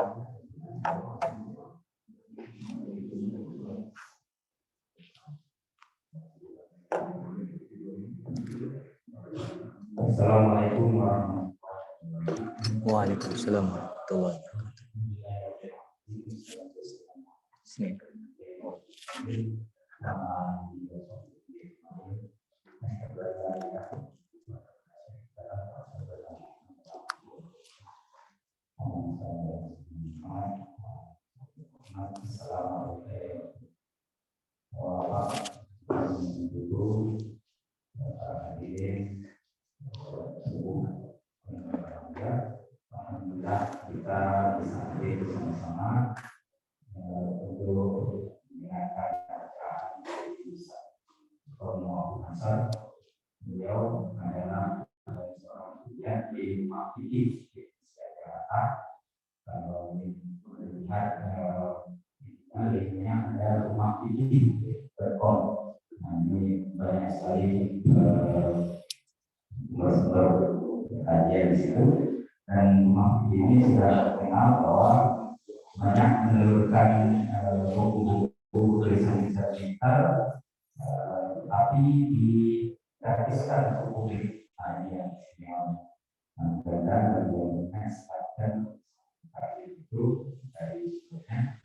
Assalamualaikum warahmatullahi wabarakatuh. Waalaikumsalam warahmatullahi wabarakatuh. Alhamdulillah kita bisa hadir bersama-sama untuk mendengarkan bacaan dari Romo Hasan. Beliau adalah seorang pendidik di Mafiki di Jakarta. Kalau melihat linknya ada Mafiki.com. Ini banyak sekali sumber kajian di situ. Dan Mafiki ini sudah terkenal bahwa banyak menelurkan buku-buku tulisan-tulisan pintar, tapi digratiskan untuk publik. Ini yang istimewa. Dan bagaimana sifatkan itu dari sebelumnya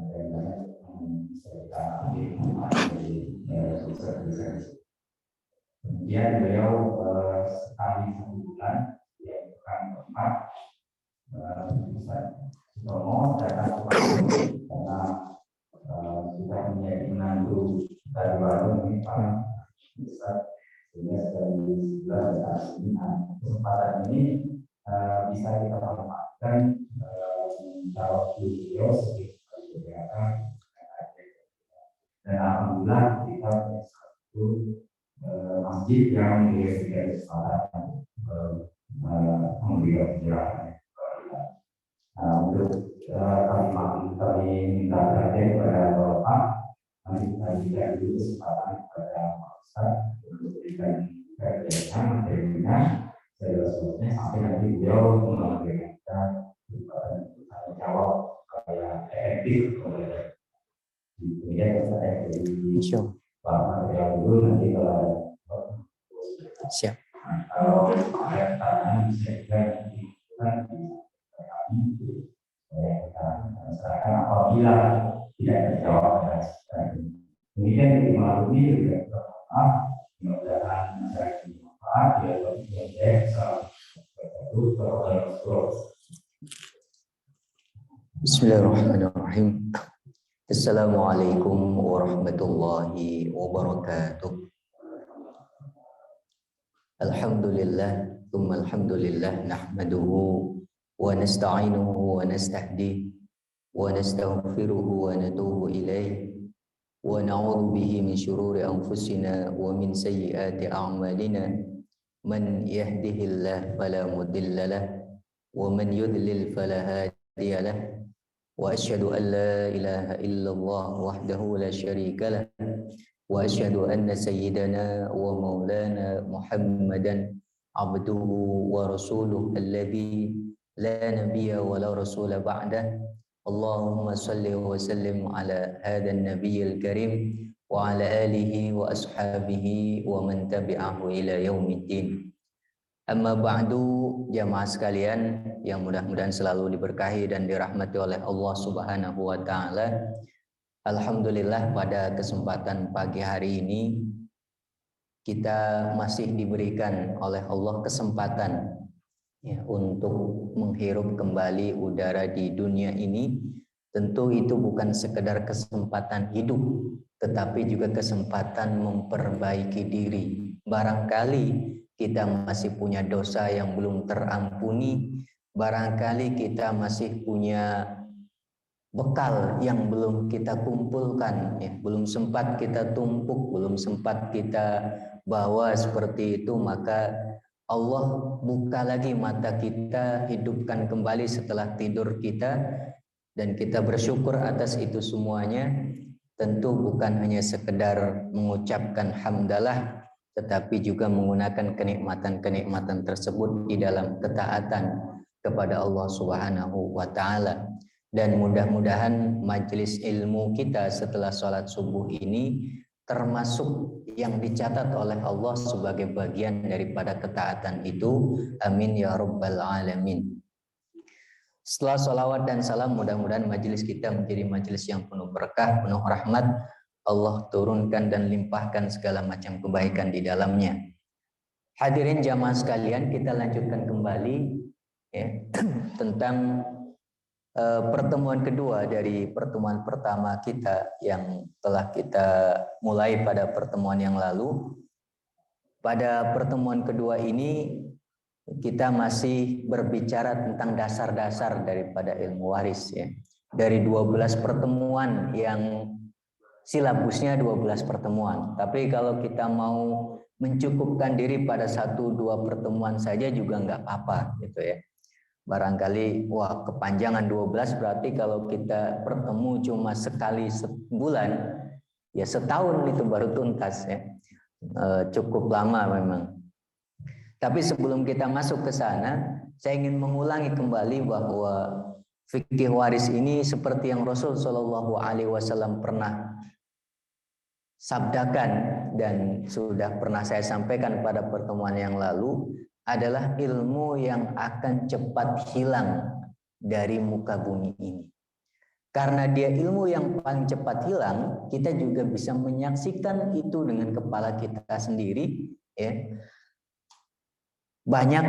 dan bisa kita ambil dari tulisan-tulisan. Kemudian beliau sekali 1 bulan yaitu kan keempat Romo datang karena sudah menjadi menantu dari warung ini Pak Ustaz, sehingga dari sebulan kesempatan ini bisa kita manfaatkan menjawab beliau sebagai kegiatan dan alhamdulillah kita punya satu masjid yang memiliki kesempatan memberikan penjelasan. Untuk kami minta perhatian kepada Bapak, kami berikan dulu kesempatan kepada Pak Ustaz untuk memberikan kerjanya materinya, sebelumnya sampai nanti beliau memberikan jawab supaya efektif. Kemudian saya dari Pak material dulu nanti kalau siap. Kalau ada pertanyaan bisa juga serahkan apabila tidak terjawab. Kemudian dimaklumi juga mudah-mudahan masyarakat bermanfaat ya Bismillahirrahmanirrahim. Assalamualaikum warahmatullahi wabarakatuh. Alhamdulillah, tsumma alhamdulillah nahmaduhu wa nasta'inuhu wa nastahdihi wa nastaghfiruhu wa natubu ilaih wa na'udzu bihi min syururi anfusina wa min sayyiati a'malina man yahdihillahu fala mudilla lahu wa man yudlil fala hadiya lahu wa asyhadu an la ilaha illallah wahdahu la syarika lahu wa asyhadu anna sayyidana wa maulana Muhammadan abduhu wa rasuluhu alladzi la nabiyya wa la rasula ba'dah. Allahumma salli wa sallim ala hadan nabiyil karim wa ala alihi wa ashabihi wa man tabi'ahu ila yaumiddin. Amma ba'du, jamaah sekalian yang mudah-mudahan selalu diberkahi dan dirahmati oleh Allah Subhanahu wa taala. Alhamdulillah pada kesempatan pagi hari ini kita masih diberikan oleh Allah kesempatan ya, untuk menghirup kembali udara di dunia ini. Tentu itu bukan sekedar kesempatan hidup, tetapi juga kesempatan memperbaiki diri. Barangkali kita masih punya dosa yang belum terampuni, barangkali kita masih punya bekal yang belum kita kumpulkan, ya, belum sempat kita tumpuk, belum sempat kita bawa seperti itu, maka Allah buka lagi mata kita, hidupkan kembali setelah tidur kita, dan kita bersyukur atas itu semuanya. Tentu bukan hanya sekedar mengucapkan hamdalah, tetapi juga menggunakan kenikmatan-kenikmatan tersebut di dalam ketaatan. kepada Allah Subhanahu wa taala. Dan mudah-mudahan majelis ilmu kita setelah sholat subuh ini termasuk yang dicatat oleh Allah sebagai bagian daripada ketaatan itu. Amin ya rabbal alamin. Setelah sholawat dan salam, mudah-mudahan majelis kita menjadi majelis yang penuh berkah, penuh rahmat. Allah turunkan dan limpahkan segala macam kebaikan di dalamnya. Hadirin jamaah sekalian, kita lanjutkan kembali ya, tentang pertemuan kedua dari pertemuan pertama kita yang telah kita mulai pada pertemuan yang lalu. Pada pertemuan kedua ini kita masih berbicara tentang dasar-dasar daripada ilmu waris ya. Dari 12 pertemuan yang silabusnya 12 pertemuan. Tapi kalau kita mau mencukupkan diri pada 1-2 pertemuan saja juga nggak apa-apa gitu ya. Barangkali wah kepanjangan 12 berarti kalau kita bertemu cuma sekali sebulan ya setahun itu baru tuntas ya. Cukup lama memang. Tapi sebelum kita masuk ke sana, saya ingin mengulangi kembali bahwa fikih waris ini seperti yang Rasul Shallallahu Alaihi Wasallam pernah sabdakan dan sudah pernah saya sampaikan pada pertemuan yang lalu, adalah ilmu yang akan cepat hilang dari muka bumi ini. Karena dia ilmu yang paling cepat hilang, kita juga bisa menyaksikan itu dengan kepala kita sendiri ya. Banyak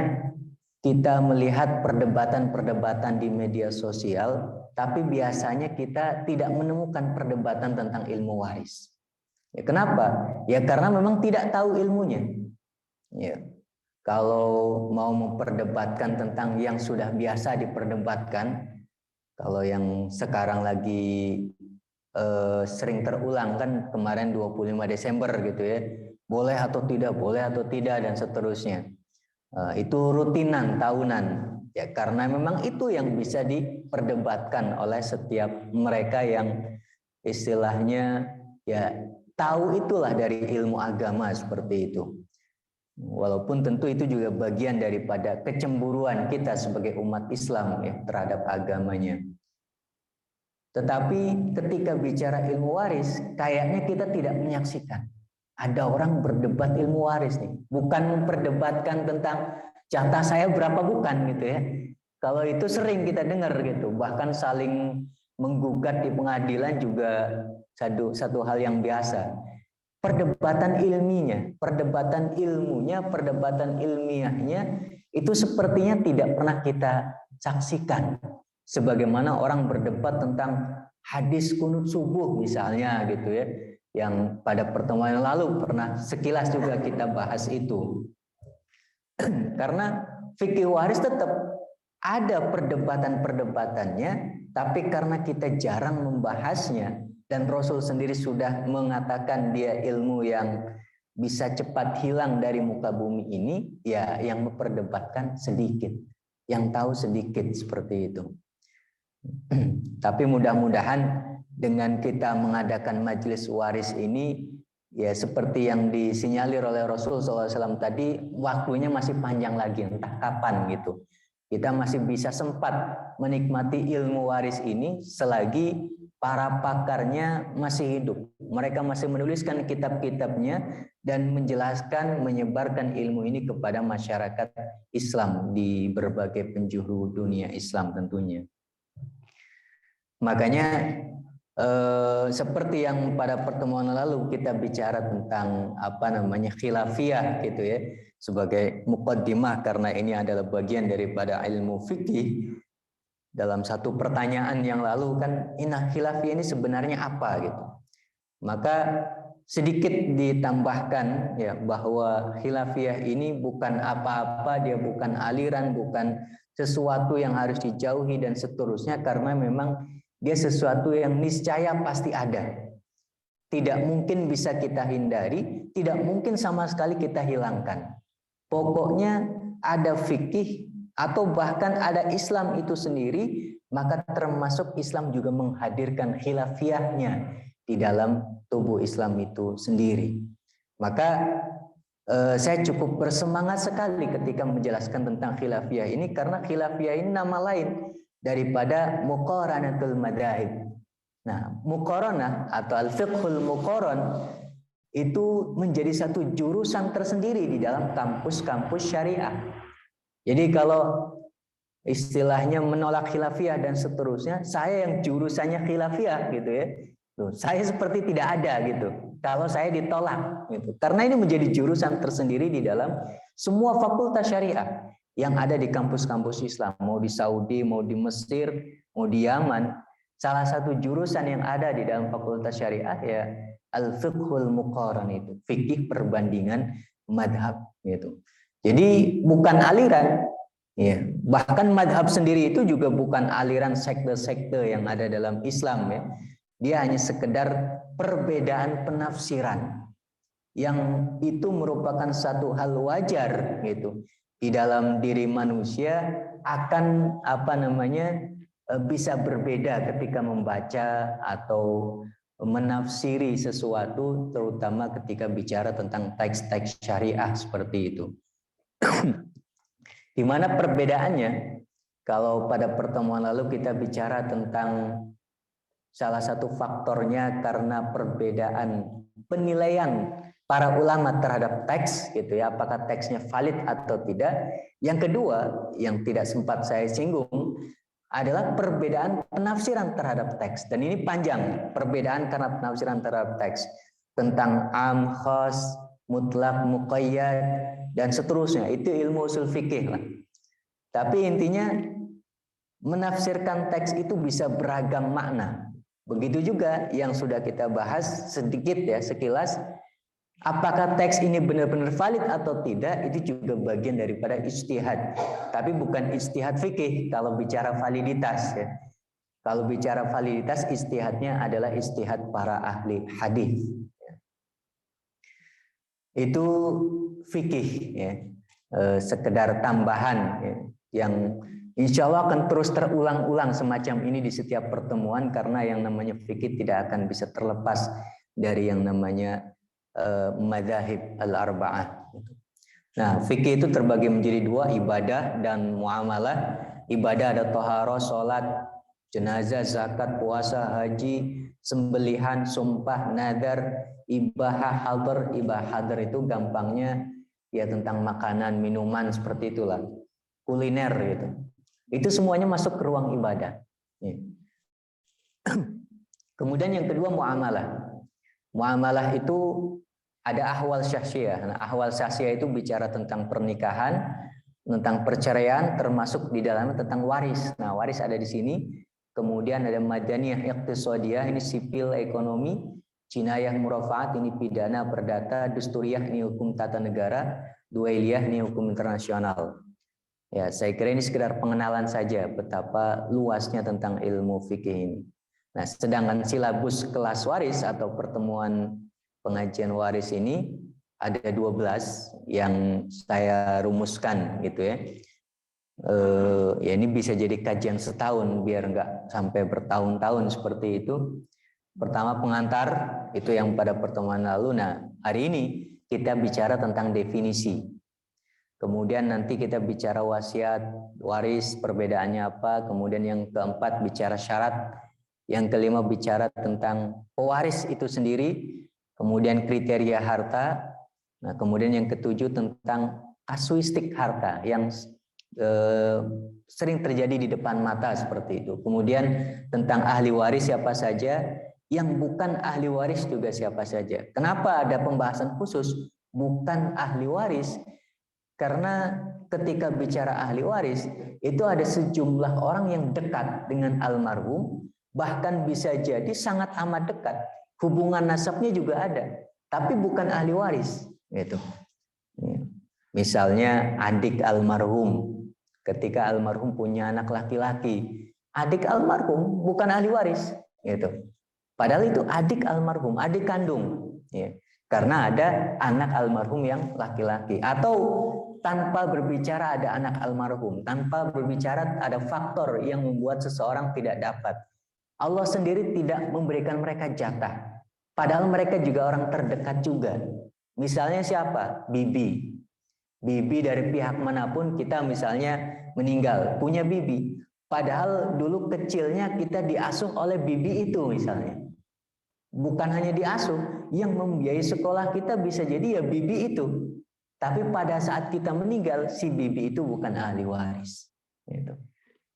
kita melihat perdebatan-perdebatan di media sosial, tapi biasanya kita tidak menemukan perdebatan tentang ilmu waris. Ya, kenapa? Ya karena memang tidak tahu ilmunya. Ya. Kalau mau memperdebatkan tentang yang sudah biasa diperdebatkan, kalau yang sekarang lagi sering terulang kan kemarin 25 Desember gitu ya, boleh atau tidak dan seterusnya. Itu rutinan tahunan ya, karena memang itu yang bisa diperdebatkan oleh setiap mereka yang istilahnya ya tahu itulah dari ilmu agama seperti itu. Walaupun tentu itu juga bagian daripada kecemburuan kita sebagai umat Islam ya, terhadap agamanya. Tetapi ketika bicara ilmu waris, kayaknya kita tidak menyaksikan. Ada orang berdebat ilmu waris nih, bukan memperdebatkan tentang jatah saya berapa, bukan gitu ya. Kalau itu sering kita dengar gitu, bahkan saling menggugat di pengadilan juga satu hal yang biasa. Perdebatan ilmiahnya, perdebatan ilmunya, perdebatan ilmiahnya itu sepertinya tidak pernah kita saksikan. Sebagaimana orang berdebat tentang hadis kunut subuh misalnya gitu ya, yang pada pertemuan yang lalu pernah sekilas juga kita bahas itu. Karena fikih waris tetap ada perdebatan-perdebatannya, tapi karena kita jarang membahasnya, dan Rasul sendiri sudah mengatakan dia ilmu yang bisa cepat hilang dari muka bumi ini, ya yang memperdebatkan sedikit, yang tahu sedikit seperti itu. Tapi mudah-mudahan dengan kita mengadakan majelis waris ini, ya seperti yang disinyalir oleh Rasul SAW tadi, waktunya masih panjang lagi, entah kapan gitu. Kita masih bisa sempat menikmati ilmu waris ini selagi para pakarnya masih hidup. Mereka masih menuliskan kitab-kitabnya dan menjelaskan, menyebarkan ilmu ini kepada masyarakat Islam di berbagai penjuru dunia Islam tentunya. Makanya seperti yang pada pertemuan lalu kita bicara tentang khilafiyah gitu ya, sebagai muqaddimah karena ini adalah bagian daripada ilmu fikih. Dalam satu pertanyaan yang lalu kan, khilafiyah ini sebenarnya apa gitu. Maka sedikit ditambahkan ya bahwa khilafiyah ini bukan apa-apa, dia bukan aliran, bukan sesuatu yang harus dijauhi dan seterusnya, karena memang dia sesuatu yang niscaya pasti ada. Tidak mungkin bisa kita hindari, tidak mungkin sama sekali kita hilangkan. Pokoknya ada fikih atau bahkan ada Islam itu sendiri, maka termasuk Islam juga menghadirkan khilafiyahnya di dalam tubuh Islam itu sendiri. Maka saya cukup bersemangat sekali ketika menjelaskan tentang khilafiyah ini, karena khilafiyah ini nama lain daripada muqaranatul madzhab. Nah, muqaranah atau al-fiqhul muqaran itu menjadi satu jurusan tersendiri di dalam kampus-kampus syariah. Jadi kalau istilahnya menolak khilafiyah dan seterusnya, saya yang jurusannya khilafiyah gitu ya. Tuh, saya seperti tidak ada gitu kalau saya ditolak gitu. Karena ini menjadi jurusan tersendiri di dalam semua fakultas syariah yang ada di kampus-kampus Islam, mau di Saudi, mau di Mesir, mau di Yaman. Salah satu jurusan yang ada di dalam fakultas syariah ya al-fiqhul muqaran, itu fikih perbandingan madhab gitu. Jadi bukan aliran ya, bahkan madhab sendiri itu juga bukan aliran sekte-sekte yang ada dalam Islam ya. Dia hanya sekedar perbedaan penafsiran yang itu merupakan satu hal wajar gitu di dalam diri manusia, akan bisa berbeda ketika membaca atau menafsiri sesuatu, terutama ketika bicara tentang teks-teks syariah seperti itu. Di mana perbedaannya? Kalau pada pertemuan lalu kita bicara tentang salah satu faktornya karena perbedaan penilaian para ulama terhadap teks gitu ya, apakah teksnya valid atau tidak. Yang kedua yang tidak sempat saya singgung adalah perbedaan penafsiran terhadap teks, dan ini panjang, perbedaan karena penafsiran terhadap teks tentang am, khas, mutlak, muqayyad dan seterusnya. Itu ilmu usul fikih lah. Tapi intinya menafsirkan teks itu bisa beragam makna. Begitu juga yang sudah kita bahas sedikit ya, sekilas, apakah teks ini benar-benar valid atau tidak, itu juga bagian daripada ijtihad. Tapi bukan ijtihad fikih kalau bicara validitas ya. Kalau bicara validitas, ijtihadnya adalah ijtihad para ahli hadis. Itu fikih ya. Sekedar tambahan ya, yang insya Allah akan terus terulang-ulang semacam ini di setiap pertemuan, karena yang namanya fikih tidak akan bisa terlepas dari yang namanya madzhab al-arba'ah. Nah, fikih itu terbagi menjadi dua, ibadah dan muamalah. Ibadah ada thaharah, salat, jenazah, zakat, puasa, haji, sembelihan, sumpah, nadar, ibahah, hadar. Ibahah hadar itu gampangnya ya tentang makanan, minuman, seperti itulah. Kuliner gitu. Itu semuanya masuk ke ruang ibadah. Kemudian yang kedua muamalah. Muamalah itu ada ahwal syakhsiyah. Nah, ahwal syakhsiyah itu bicara tentang pernikahan, tentang perceraian, termasuk di dalamnya tentang waris. Nah, waris ada di sini. Kemudian ada madaniyah iqtisadiyah, ini sipil ekonomi, jinayah murafaat, ini pidana perdata, dusturiyah, ini hukum tata negara, duailiyah, ini hukum internasional. Ya, saya kira ini sekedar pengenalan saja betapa luasnya tentang ilmu fikih ini. Nah, sedangkan silabus kelas waris atau pertemuan pengajian waris ini ada 12 yang saya rumuskan gitu ya. Ya ini bisa jadi kajian setahun biar nggak sampai bertahun-tahun seperti itu. Pertama pengantar, itu yang pada pertemuan lalu. Nah, hari ini kita bicara tentang definisi. Kemudian nanti kita bicara wasiat, waris, perbedaannya apa. Kemudian yang keempat bicara syarat. Yang kelima bicara tentang pewaris itu sendiri. Kemudian kriteria harta. Nah, kemudian yang ketujuh tentang kasuistik harta yang sering terjadi di depan mata seperti itu. Kemudian tentang ahli waris siapa saja, yang bukan ahli waris juga siapa saja. Kenapa ada pembahasan khusus bukan ahli waris? Karena ketika bicara ahli waris, itu ada sejumlah orang yang dekat dengan almarhum, bahkan bisa jadi sangat amat dekat. Hubungan nasabnya juga ada, tapi bukan ahli waris. Gitu. Misalnya adik almarhum, ketika almarhum punya anak laki-laki, adik almarhum bukan ahli waris. Gitu. Padahal itu adik almarhum, adik kandung. Ya. Karena ada anak almarhum yang laki-laki. Atau tanpa berbicara ada anak almarhum, tanpa berbicara ada faktor yang membuat seseorang tidak dapat. Allah sendiri tidak memberikan mereka jatah. Padahal mereka juga orang terdekat juga. Misalnya siapa? Bibi. Bibi dari pihak manapun kita misalnya meninggal, punya bibi. Padahal dulu kecilnya kita diasuh oleh bibi itu misalnya. Bukan hanya diasuh, yang membiayai sekolah kita bisa jadi ya bibi itu. Tapi pada saat kita meninggal, si bibi itu bukan ahli waris. Gitu.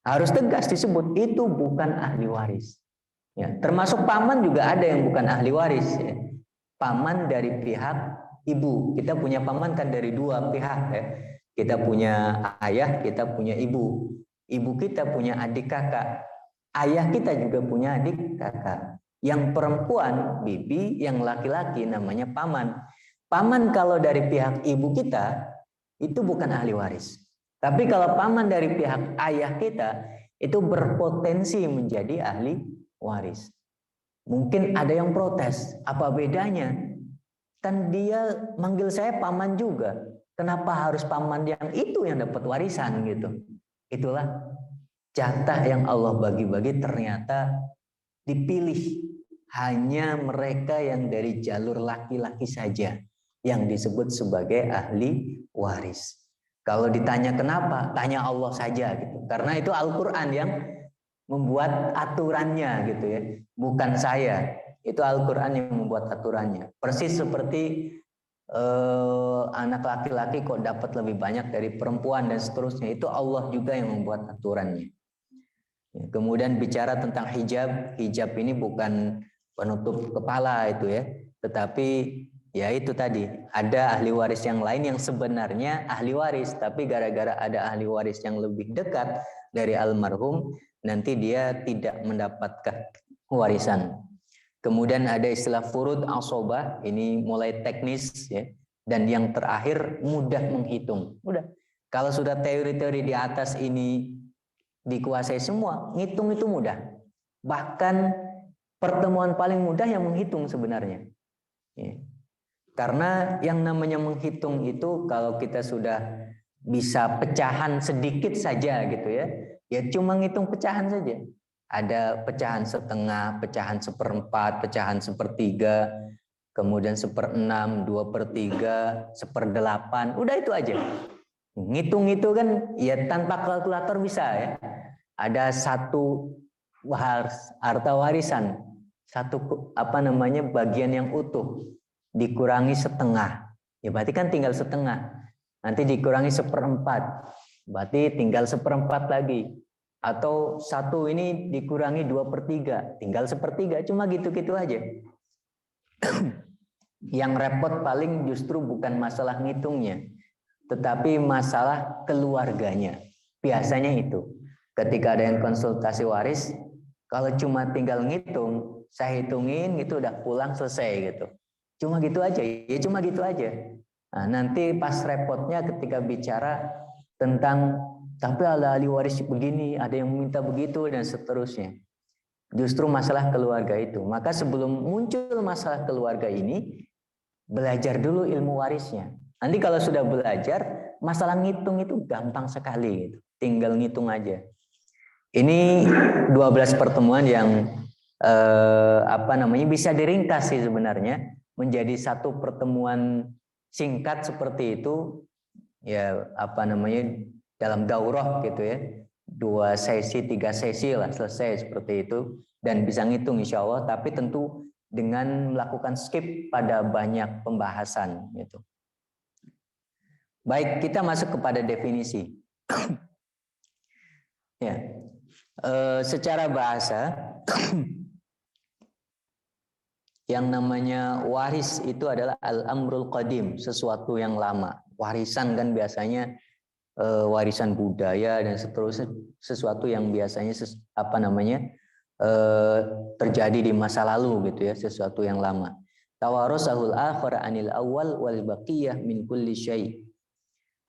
Harus tegas disebut, itu bukan ahli waris. Ya, termasuk paman juga ada yang bukan ahli waris. Ya. Paman dari pihak ibu. Kita punya paman kan dari dua pihak ya. Kita punya ayah, kita punya ibu. Ibu kita punya adik kakak. Ayah kita juga punya adik kakak. Yang perempuan bibi, yang laki-laki namanya paman. Paman kalau dari pihak ibu kita itu bukan ahli waris. Tapi kalau paman dari pihak ayah kita itu berpotensi menjadi ahli waris. Mungkin ada yang protes, apa bedanya? Kan dia manggil saya paman juga. Kenapa harus paman yang itu yang dapat warisan gitu? Itulah jatah yang Allah bagi-bagi ternyata dipilih hanya mereka yang dari jalur laki-laki saja yang disebut sebagai ahli waris. Kalau ditanya kenapa, tanya Allah saja gitu. Karena itu Al-Qur'an yang membuat aturannya gitu ya, bukan saya. Itu Al-Qur'an yang membuat aturannya. Persis seperti anak laki-laki kok dapat lebih banyak dari perempuan dan seterusnya. Itu Allah juga yang membuat aturannya. Kemudian bicara tentang hijab, hijab ini bukan penutup kepala itu ya, tetapi ya itu tadi, ada ahli waris yang lain yang sebenarnya ahli waris, tapi gara-gara ada ahli waris yang lebih dekat dari almarhum, nanti dia tidak mendapatkan warisan. Kemudian ada istilah furud asobah, ini mulai teknis ya, dan yang terakhir mudah menghitung. Mudah. Kalau sudah teori-teori di atas ini dikuasai semua, ngitung itu mudah. Bahkan pertemuan paling mudah yang menghitung sebenarnya. Ya. Karena yang namanya menghitung itu kalau kita sudah bisa pecahan sedikit saja gitu ya, ya cuma ngitung pecahan saja. Ada pecahan setengah, pecahan seperempat, pecahan sepertiga, kemudian seperenam, 2/3, 1/8, udah itu aja. Ngitung itu kan ya tanpa kalkulator bisa ya. Ada satu harta warisan, satu bagian yang utuh dikurangi setengah, ya berarti kan tinggal setengah. Nanti dikurangi 1/4, berarti tinggal 1/4 lagi. Atau satu ini dikurangi 2/3, tinggal 1/3, cuma gitu-gitu aja. Yang repot paling justru bukan masalah ngitungnya, tetapi masalah keluarganya. Biasanya itu. Ketika ada yang konsultasi waris, kalau cuma tinggal ngitung, saya hitungin gitu udah pulang selesai gitu. Cuma gitu aja, ya cuma gitu aja. Nah, nanti pas repotnya ketika bicara tentang tapi ada ahli waris begini, ada yang minta begitu dan seterusnya. Justru masalah keluarga itu. Maka sebelum muncul masalah keluarga ini, belajar dulu ilmu warisnya. Nanti kalau sudah belajar, masalah ngitung itu gampang sekali gitu. Tinggal ngitung aja. Ini 12 pertemuan yang bisa diringkas sih sebenarnya menjadi satu pertemuan singkat seperti itu ya dalam daurah gitu ya, 2 sesi 3 sesi lah selesai seperti itu dan bisa ngitung insya Allah, tapi tentu dengan melakukan skip pada banyak pembahasan gitu. Baik, kita masuk kepada definisi. Ya, secara bahasa yang namanya waris itu adalah al-amrul qadim, sesuatu yang lama. Warisan kan biasanya warisan budaya dan seterusnya, sesuatu yang biasanya terjadi di masa lalu gitu ya, sesuatu yang lama. Tawarusahul akhir anil awal wal baqiyah min kulli syai'.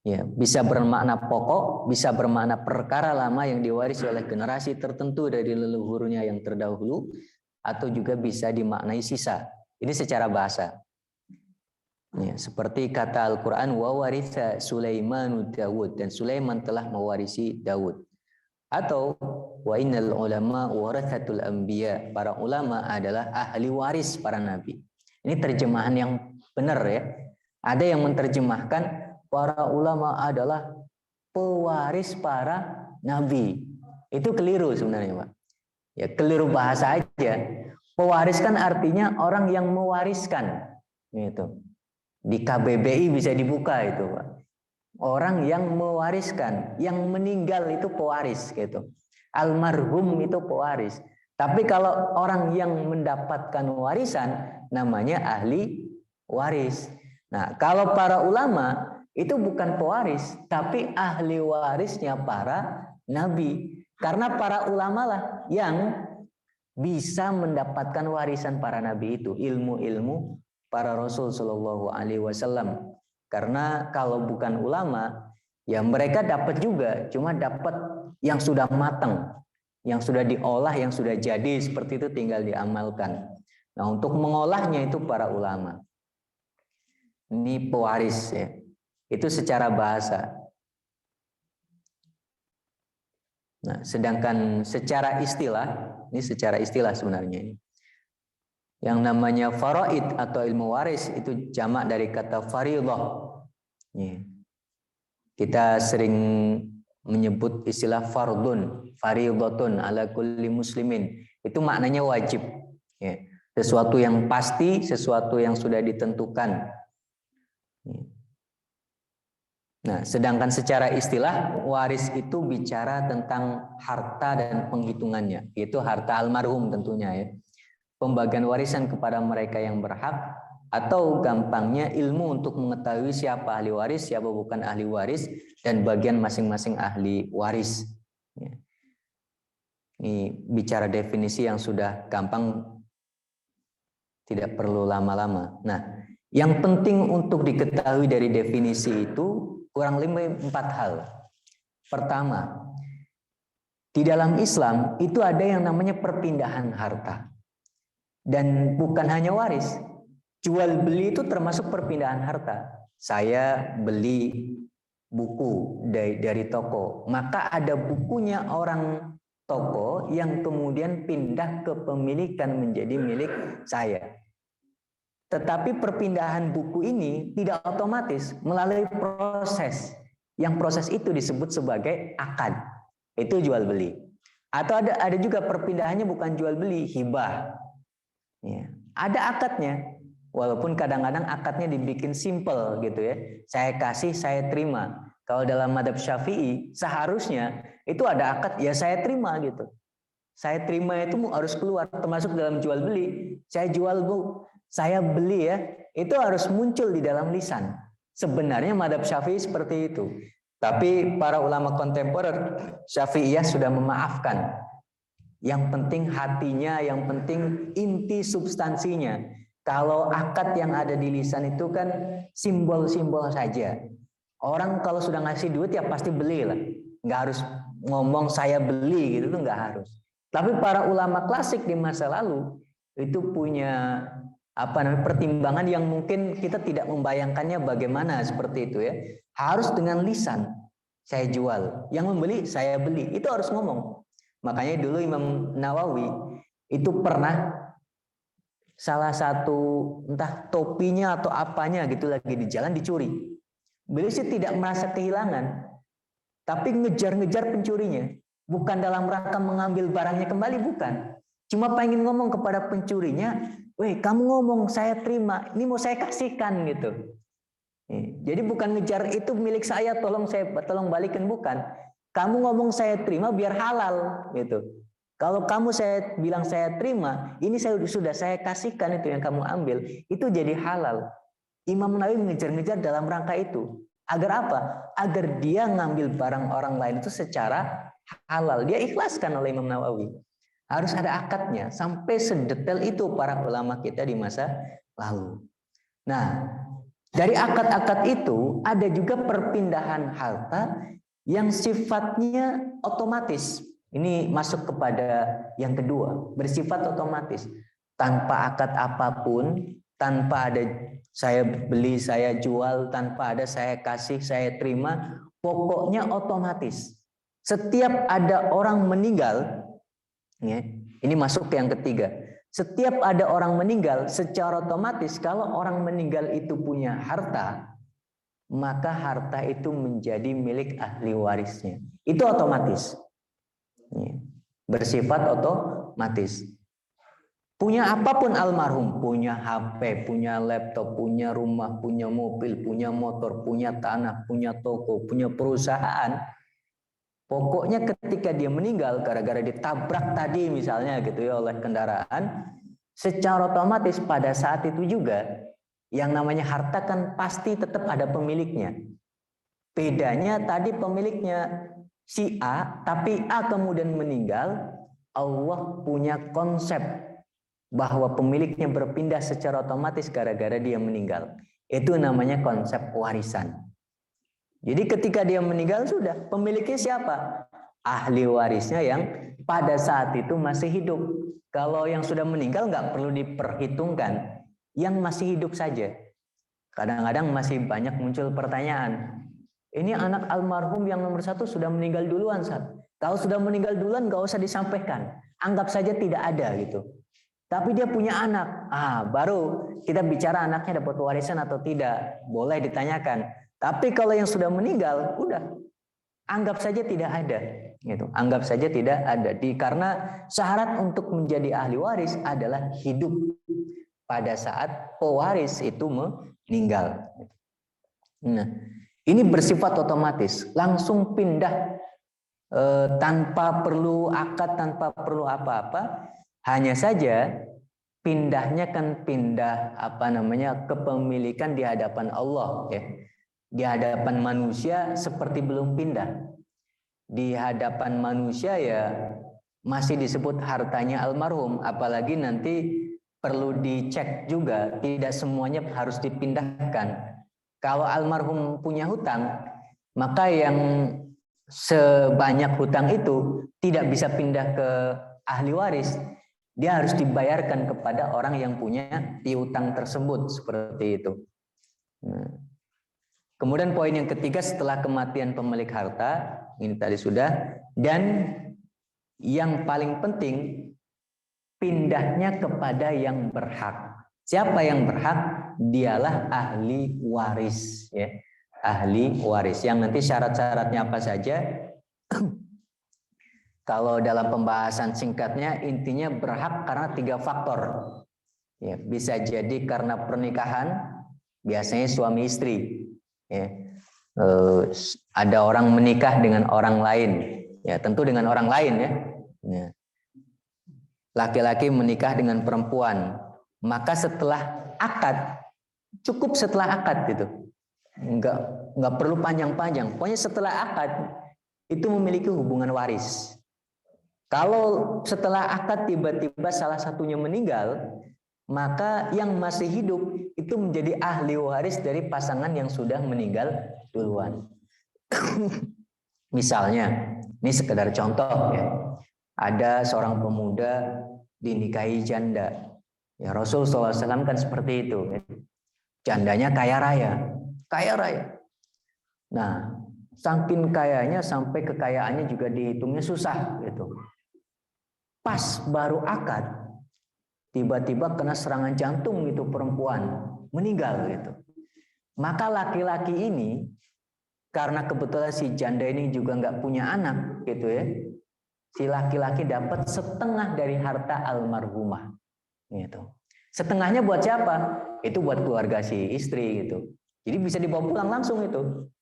Ya, bisa bermakna pokok, bisa bermakna perkara lama yang diwarisi oleh generasi tertentu dari leluhurnya yang terdahulu, atau juga bisa dimaknai sisa. Ini secara bahasa. Ya, seperti kata Al-Quran, wa waritha Sulaimanu Dawud, dan Sulaiman telah mewarisi Dawud. Atau wa innal ulama warathatul anbiya, para ulama adalah ahli waris para nabi. Ini terjemahan yang benar ya. Ada yang menerjemahkan para ulama adalah pewaris para nabi. Itu keliru sebenarnya, Pak. Ya, keliru bahasa aja. Pewaris kan artinya orang yang mewariskan. Gitu. Di KBBI bisa dibuka itu, Pak. Orang yang mewariskan, yang meninggal itu pewaris gitu. Almarhum itu pewaris. Tapi kalau orang yang mendapatkan warisan namanya ahli waris. Nah, kalau para ulama itu bukan pewaris, tapi ahli warisnya para nabi. Karena para ulama lah yang bisa mendapatkan warisan para nabi itu, ilmu-ilmu para Rasul Shallallahu Alaihi Wasallam. Karena kalau bukan ulama, ya mereka dapat juga, cuma dapat yang sudah matang, yang sudah diolah, yang sudah jadi seperti itu tinggal diamalkan. Nah, untuk mengolahnya itu para ulama. Ini pewaris ya. Itu secara bahasa. Nah, sedangkan secara istilah, ini secara istilah sebenarnya ini. Yang namanya faraid atau ilmu waris itu jamak dari kata fariidhah. Kita sering menyebut istilah fardun, fariidhatun ala kulli muslimin. Itu maknanya wajib. Sesuatu yang pasti, sesuatu yang sudah ditentukan. Nah, sedangkan secara istilah waris itu bicara tentang harta dan penghitungannya, yaitu harta almarhum tentunya ya. Pembagian warisan kepada mereka yang berhak, atau gampangnya ilmu untuk mengetahui siapa ahli waris, siapa bukan ahli waris, dan bagian masing-masing ahli waris. Ini bicara definisi yang sudah gampang, tidak perlu lama-lama. Nah, yang penting untuk diketahui dari definisi itu kurang lebih 4 hal. Pertama, di dalam Islam itu ada yang namanya perpindahan harta. Dan bukan hanya waris, jual beli itu termasuk perpindahan harta. Saya beli buku dari toko, maka ada bukunya orang toko yang kemudian pindah kepemilikan menjadi milik saya. Tetapi perpindahan buku ini tidak otomatis, melalui proses. Yang proses itu disebut sebagai akad. Itu jual beli. Atau ada juga perpindahannya bukan jual beli, hibah. Ya. Ada akadnya, walaupun kadang-kadang akadnya dibikin simple gitu ya. Saya kasih, saya terima. Kalau dalam madhab Syafi'i seharusnya itu ada akad, ya saya terima gitu. Saya terima itu harus keluar, termasuk dalam jual beli. Saya jual bu, saya beli ya, itu harus muncul di dalam lisan. Sebenarnya madhab Syafi'i seperti itu. Tapi para ulama kontemporer Syafi'iyah sudah memaafkan. Yang penting hatinya, yang penting inti substansinya. Kalau akad yang ada di lisan itu kan simbol-simbol saja. Orang kalau sudah ngasih duit ya pasti belilah. Nggak harus ngomong saya beli gitu, tuh nggak harus. Tapi para ulama klasik di masa lalu itu punya pertimbangan yang mungkin kita tidak membayangkannya bagaimana seperti itu ya. Harus dengan lisan. Saya jual, yang membeli saya beli. Itu harus ngomong. Makanya dulu Imam Nawawi itu pernah salah satu entah topinya atau apanya gitu lagi di jalan dicuri. Beliau sih tidak merasa kehilangan, tapi ngejar-ngejar pencurinya. Bukan dalam rangka mengambil barangnya kembali, bukan. Cuma pengen ngomong kepada pencurinya, weh kamu ngomong saya terima, ini mau saya kasihkan gitu. Jadi bukan ngejar itu milik saya, tolong balikin, bukan. Kamu ngomong saya terima biar halal gitu. Kalau kamu saya bilang saya terima, ini sudah saya kasihkan itu yang kamu ambil, itu jadi halal. Imam Nawawi mengejar-ngejar dalam rangka itu. Agar apa? Agar dia ngambil barang orang lain itu secara halal. Dia ikhlaskan oleh Imam Nawawi. Harus ada akadnya. Sampai sedetail itu para ulama kita di masa lalu. Nah, dari akad-akad itu ada juga perpindahan harta yang sifatnya otomatis. Ini masuk kepada yang kedua, bersifat otomatis. Tanpa akad apapun, tanpa ada saya beli, saya jual, tanpa ada saya kasih, saya terima, pokoknya otomatis. Setiap ada orang meninggal, ya, ini masuk ke yang ketiga. setiap ada orang meninggal, secara otomatis kalau orang meninggal itu punya harta, maka harta itu menjadi milik ahli warisnya. Itu otomatis. Bersifat otomatis. Punya apapun almarhum, punya HP, punya laptop, punya rumah, punya mobil, punya motor, punya tanah, punya toko, punya perusahaan. Pokoknya ketika dia meninggal gara-gara ditabrak tadi misalnya gitu ya oleh kendaraan, secara otomatis pada saat itu juga yang namanya harta kan pasti tetap ada pemiliknya. Bedanya tadi pemiliknya si A, tapi A kemudian meninggal, Allah punya konsep bahwa pemiliknya berpindah secara otomatis gara-gara dia meninggal. Itu namanya konsep warisan. Jadi ketika dia meninggal sudah, pemiliknya siapa? Ahli warisnya yang pada saat itu masih hidup. Kalau yang sudah meninggal nggak perlu diperhitungkan, yang masih hidup saja. Kadang-kadang masih banyak muncul pertanyaan. Ini anak almarhum yang nomor 1 sudah meninggal duluan, Sat. Kalau sudah meninggal duluan nggak usah disampaikan, anggap saja tidak ada gitu. Tapi dia punya anak, baru kita bicara anaknya dapat warisan atau tidak, boleh ditanyakan. Tapi kalau yang sudah meninggal, udah anggap saja tidak ada, gitu. Anggap saja tidak ada. Karena syarat untuk menjadi ahli waris adalah hidup pada saat pewaris itu meninggal. Nah, ini bersifat otomatis, langsung pindah tanpa perlu akad, tanpa perlu apa-apa. Hanya saja pindahnya kan pindah kepemilikan di hadapan Allah, ya. Di hadapan manusia seperti belum pindah. Di hadapan manusia ya masih disebut hartanya almarhum, apalagi nanti perlu dicek juga, tidak semuanya harus dipindahkan. Kalau almarhum punya hutang, maka yang sebanyak hutang itu tidak bisa pindah ke ahli waris. Dia harus dibayarkan kepada orang yang punya piutang tersebut, seperti itu. Kemudian poin yang ketiga setelah kematian pemilik harta, ini tadi sudah, dan yang paling penting pindahnya kepada yang berhak. Siapa yang berhak? Dialah ahli waris, ya. Ahli waris yang nanti syarat-syaratnya apa saja. Kalau dalam pembahasan singkatnya intinya berhak karena 3 faktor. Ya, bisa jadi karena pernikahan, biasanya suami istri. Ya. Ada orang menikah dengan orang lain, ya tentu dengan orang lain ya. Ya. Laki-laki menikah dengan perempuan, maka setelah akad, cukup setelah akad gitu, nggak perlu panjang-panjang. Pokoknya setelah akad itu memiliki hubungan waris. Kalau setelah akad tiba-tiba salah satunya meninggal, maka yang masih hidup itu menjadi ahli waris dari pasangan yang sudah meninggal duluan. Misalnya, ini sekedar contoh ya. Ada seorang pemuda dinikahi janda. Ya Rasul SAW kan seperti itu. Jandanya kaya raya. Kaya raya. Nah, saking kayanya sampai kekayaannya juga dihitungnya susah gitu. Pas baru akad, tiba-tiba kena serangan jantung gitu perempuan, meninggal gitu. Maka laki-laki ini, karena kebetulan si janda ini juga nggak punya anak gitu ya, si laki-laki dapat setengah dari harta almarhumah gitu. Setengahnya buat siapa? Itu buat keluarga si istri gitu. Jadi bisa dibawa pulang langsung itu.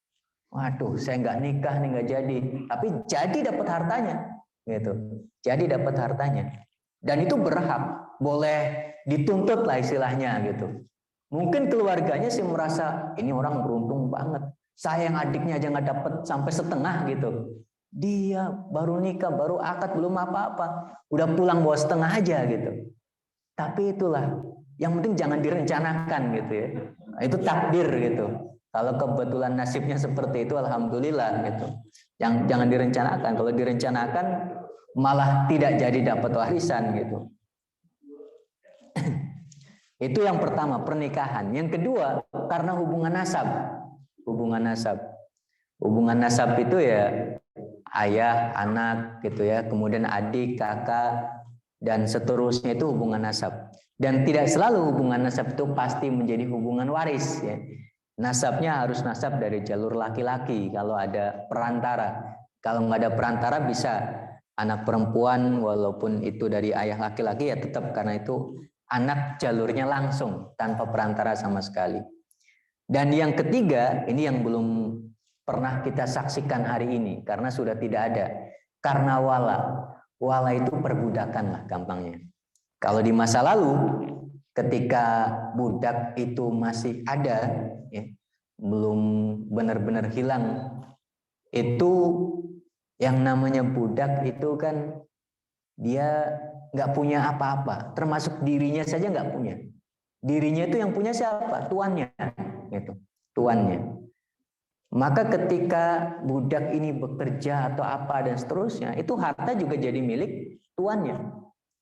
Waduh, saya nggak nikah nih, nggak jadi. Tapi jadi dapat hartanya gitu. Jadi dapat hartanya. Dan itu berhak, boleh dituntut lah istilahnya gitu. Mungkin keluarganya sih merasa ini orang beruntung banget. Saya yang adiknya aja nggak dapat sampai setengah gitu. Dia baru nikah, baru akad, belum apa-apa, udah pulang bawa setengah aja gitu. Tapi itulah, yang penting jangan direncanakan gitu ya. Itu takdir gitu. Kalau kebetulan nasibnya seperti itu, alhamdulillah gitu. Jangan direncanakan. Kalau direncanakan malah tidak jadi dapat warisan gitu. Itu yang pertama, pernikahan. Yang kedua, karena hubungan nasab. Hubungan nasab. Hubungan nasab itu ya ayah, anak gitu ya, kemudian adik, kakak. dan seterusnya itu hubungan nasab. Dan tidak selalu hubungan nasab itu pasti menjadi hubungan waris ya. Nasabnya harus nasab dari jalur laki-laki kalau ada perantara. Kalau nggak ada perantara bisa anak perempuan walaupun itu dari ayah laki-laki ya tetap karena itu anak jalurnya langsung tanpa perantara sama sekali. Dan yang ketiga, ini yang belum pernah kita saksikan hari ini karena sudah tidak ada. Karena wala. Wala itu perbudakan lah gampangnya. Kalau di masa lalu ketika budak itu masih ada ya, belum benar-benar hilang, itu yang namanya budak itu kan dia nggak punya apa-apa, termasuk dirinya saja nggak punya. Dirinya itu yang punya siapa? Tuannya, gitu. Tuannya. Maka ketika budak ini bekerja atau apa dan seterusnya, itu harta juga jadi milik tuannya.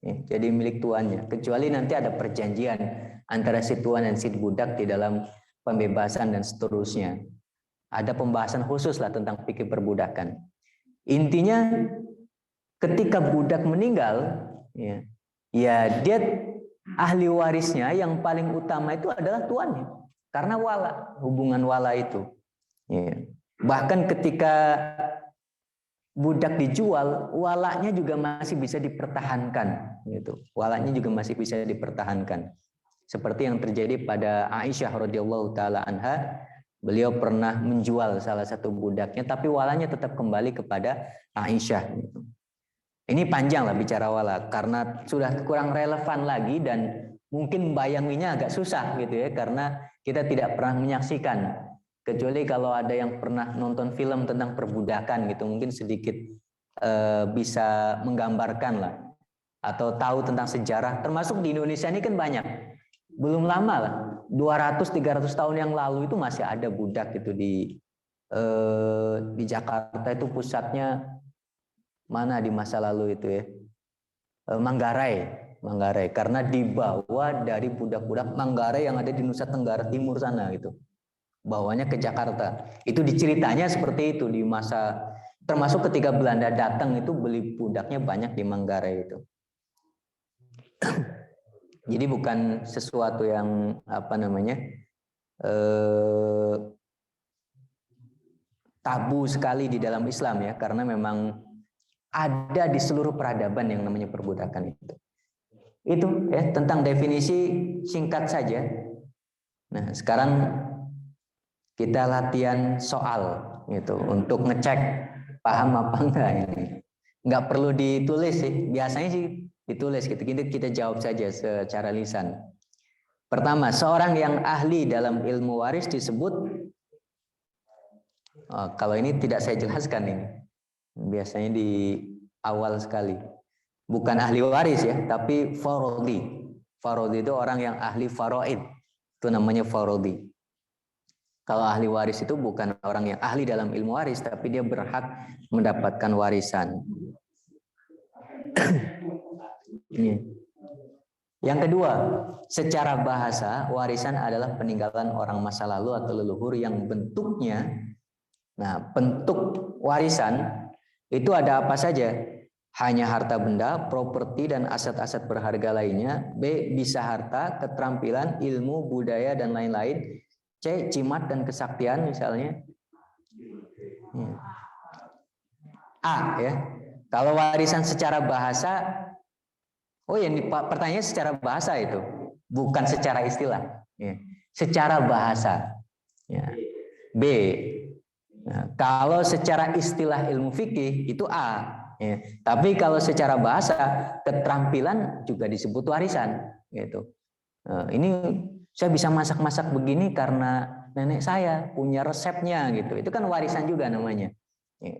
Ya, jadi milik tuannya. Kecuali nanti ada perjanjian antara si tuan dan si budak di dalam pembebasan dan seterusnya. Ada pembahasan khusus lah tentang fikih perbudakan. Intinya ketika budak meninggal, ya dia ahli warisnya yang paling utama itu adalah tuannya. Karena wala, hubungan wala itu. Ya. Bahkan ketika budak dijual, walanya juga masih bisa dipertahankan. Gitu. Walanya juga masih bisa dipertahankan. Seperti yang terjadi pada Aisyah radhiyallahu taala anha, beliau pernah menjual salah satu budaknya, tapi walanya tetap kembali kepada Aisyah. Gitu. Ini panjang lah bicara wala, karena sudah kurang relevan lagi dan mungkin bayanginya agak susah gitu ya, karena kita tidak pernah menyaksikan. Kecuali kalau ada yang pernah nonton film tentang perbudakan gitu, mungkin sedikit bisa menggambarkan lah. Atau tahu tentang sejarah, termasuk di Indonesia ini kan banyak. Belum lama lah, 200-300 tahun yang lalu itu masih ada budak gitu di Jakarta itu pusatnya mana di masa lalu itu ya, Manggarai, karena dibawa dari budak-budak Manggarai yang ada di Nusa Tenggara Timur sana gitu, bawanya ke Jakarta. Itu diceritanya seperti itu di masa, termasuk ketika Belanda datang itu beli budaknya banyak di Manggarai itu. Jadi bukan sesuatu yang apa namanya tabu sekali di dalam Islam ya, karena memang ada di seluruh peradaban yang namanya perbudakan itu. Itu ya tentang definisi singkat saja. Nah, sekarang kita latihan soal gitu untuk ngecek paham apa enggak ini. Enggak perlu ditulis sih, biasanya sih ditulis gitu. Kita jawab saja secara lisan. Pertama, seorang yang ahli dalam ilmu waris disebut, kalau ini tidak saya jelaskan ini. Biasanya di awal sekali. Bukan ahli waris ya, tapi farodhi. Farodhi itu orang yang ahli faraid. Itu namanya farodhi. Kalau ahli waris itu bukan orang yang ahli dalam ilmu waris, tapi dia berhak mendapatkan warisan. Yang kedua, secara bahasa, warisan adalah peninggalan orang masa lalu atau leluhur yang bentuknya, nah bentuk warisan itu ada apa saja? Hanya harta benda, properti, dan aset-aset berharga lainnya. B, bisa harta, keterampilan, ilmu, budaya, dan lain-lain. C, jimat dan kesaktian misalnya. A, ya. Kalau warisan secara bahasa, oh ya, ini pertanyaannya secara bahasa itu, bukan secara istilah. Ya. Secara bahasa. Ya. B, nah, kalau secara istilah ilmu fikih itu A. Ya. Tapi kalau secara bahasa keterampilan juga disebut warisan, gitu. Nah, ini saya bisa masak-masak begini karena nenek saya punya resepnya, gitu. Itu kan warisan juga namanya. Ya.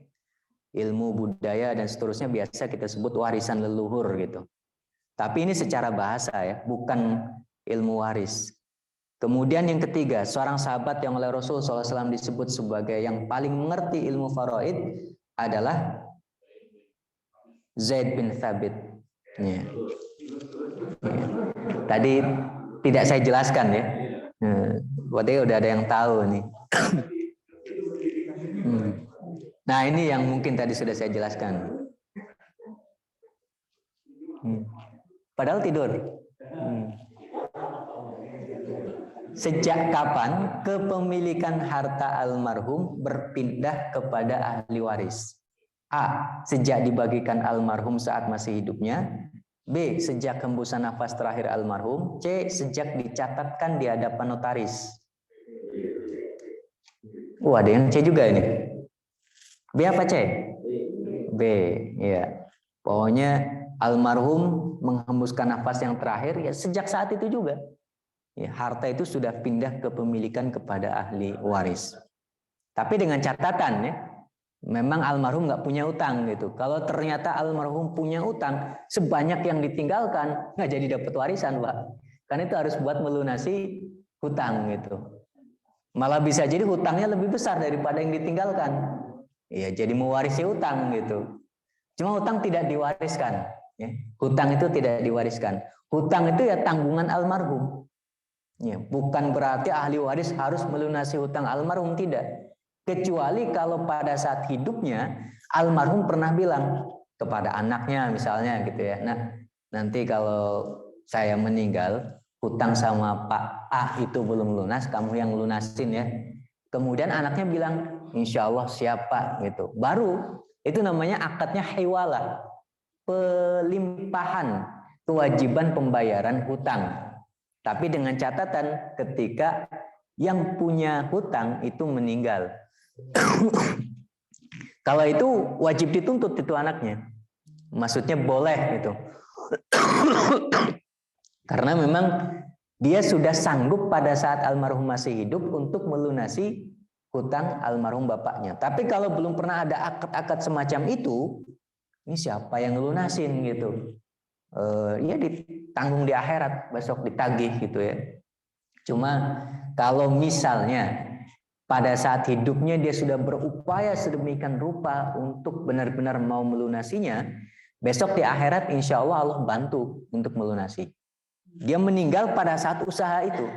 Ilmu, budaya dan seterusnya biasa kita sebut warisan leluhur, gitu. Tapi ini secara bahasa ya, bukan ilmu waris. Kemudian yang ketiga, seorang sahabat yang oleh Rasul SAW disebut sebagai yang paling mengerti ilmu faraid adalah Zaid bin Thabit. Ya. Ya. Tadi tidak saya jelaskan ya. Berarti udah ada yang tahu nih. Nah ini yang mungkin tadi sudah saya jelaskan. Padahal tidur. Sejak kapan kepemilikan harta almarhum berpindah kepada ahli waris? A. Sejak dibagikan almarhum saat masih hidupnya. B. Sejak hembusan nafas terakhir almarhum. C. Sejak dicatatkan di hadapan notaris. Ada yang C juga ini. B apa C? B. Ya. Pokoknya almarhum menghembuskan nafas yang terakhir ya sejak saat itu juga. Ya, harta itu sudah pindah kepemilikan kepada ahli waris. Tapi dengan catatan ya, memang almarhum nggak punya utang gitu. Kalau ternyata almarhum punya utang sebanyak yang ditinggalkan, nggak jadi dapat warisan, Pak. Karena itu harus buat melunasi hutang gitu. Malah bisa jadi hutangnya lebih besar daripada yang ditinggalkan. Ya, jadi mewarisi hutang gitu. Cuma hutang tidak diwariskan. Ya. Hutang itu tidak diwariskan. Hutang itu ya tanggungan almarhum. Ya, bukan berarti ahli waris harus melunasi hutang almarhum, tidak. Kecuali kalau pada saat hidupnya almarhum pernah bilang kepada anaknya misalnya gitu ya. Nah, nanti kalau saya meninggal hutang sama Pak A itu belum lunas, kamu yang lunasin ya. Kemudian anaknya bilang, insya Allah siap Pak gitu. Baru itu namanya akadnya hiwala, pelimpahan kewajiban pembayaran hutang. Tapi dengan catatan ketika yang punya hutang itu meninggal. Kalau itu wajib dituntut itu anaknya. Maksudnya boleh gitu. Karena memang dia sudah sanggup pada saat almarhum masih hidup untuk melunasi hutang almarhum bapaknya. Tapi kalau belum pernah ada akad-akad semacam itu, ini siapa yang lunasin gitu? Ya ditanggung di akhirat, besok ditagih gitu ya. Cuma kalau misalnya pada saat hidupnya dia sudah berupaya sedemikian rupa untuk benar-benar mau melunasinya, besok di akhirat insya Allah Allah bantu untuk melunasi. Dia meninggal pada saat usaha itu.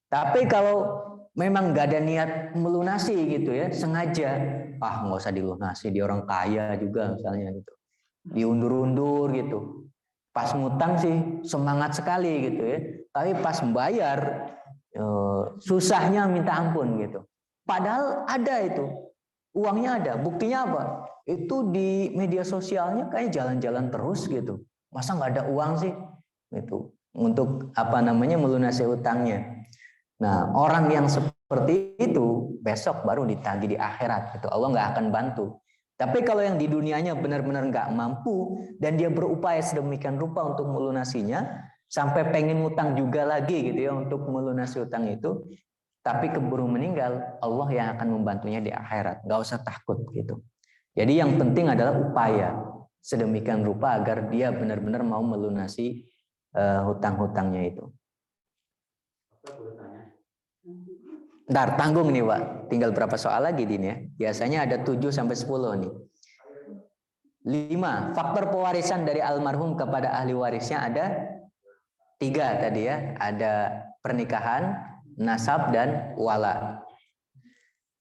Tapi kalau memang nggak ada niat melunasi gitu ya, sengaja, nggak usah dilunasi, dia orang kaya juga misalnya gitu, diundur-undur gitu. Pas ngutang sih semangat sekali gitu ya, tapi pas membayar susahnya minta ampun gitu. Padahal ada itu, uangnya ada, buktinya apa? Itu di media sosialnya kayak jalan-jalan terus gitu. Masa nggak ada uang sih? Gitu. Untuk melunasi utangnya. Nah, orang yang seperti itu besok baru ditagih di akhirat gitu. Allah nggak akan bantu. Tapi kalau yang di dunianya benar-benar nggak mampu dan dia berupaya sedemikian rupa untuk melunasinya, sampai pengen ngutang juga lagi gitu ya untuk melunasi utang itu, tapi keburu meninggal, Allah yang akan membantunya di akhirat. Nggak usah takut gitu. Jadi yang penting adalah upaya sedemikian rupa agar dia benar-benar mau melunasi hutang-hutangnya itu. Ntar tanggung nih Pak, tinggal berapa soal lagi Din ya. Biasanya ada 7 sampai 10 nih. 5. Faktor pewarisan dari almarhum kepada ahli warisnya ada 3 tadi ya. Ada pernikahan, nasab, dan wala.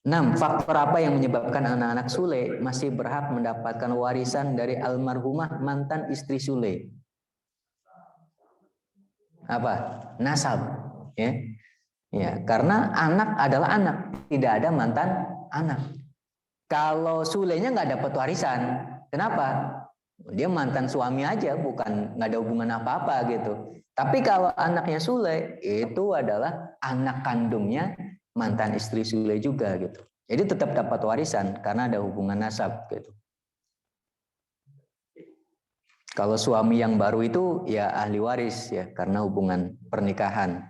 6. Faktor apa yang menyebabkan anak-anak Sule masih berhak mendapatkan warisan dari almarhumah mantan istri Sule? Apa? Nasab. Ya. Ya, karena anak adalah anak, tidak ada mantan anak. Kalau Sulenya nggak dapat warisan, kenapa? Dia mantan suami aja, bukan nggak ada hubungan apa-apa gitu. Tapi kalau anaknya Sule itu adalah anak kandungnya mantan istri Sule juga gitu. Jadi tetap dapat warisan karena ada hubungan nasab gitu. Kalau suami yang baru itu ya ahli waris ya karena hubungan pernikahan.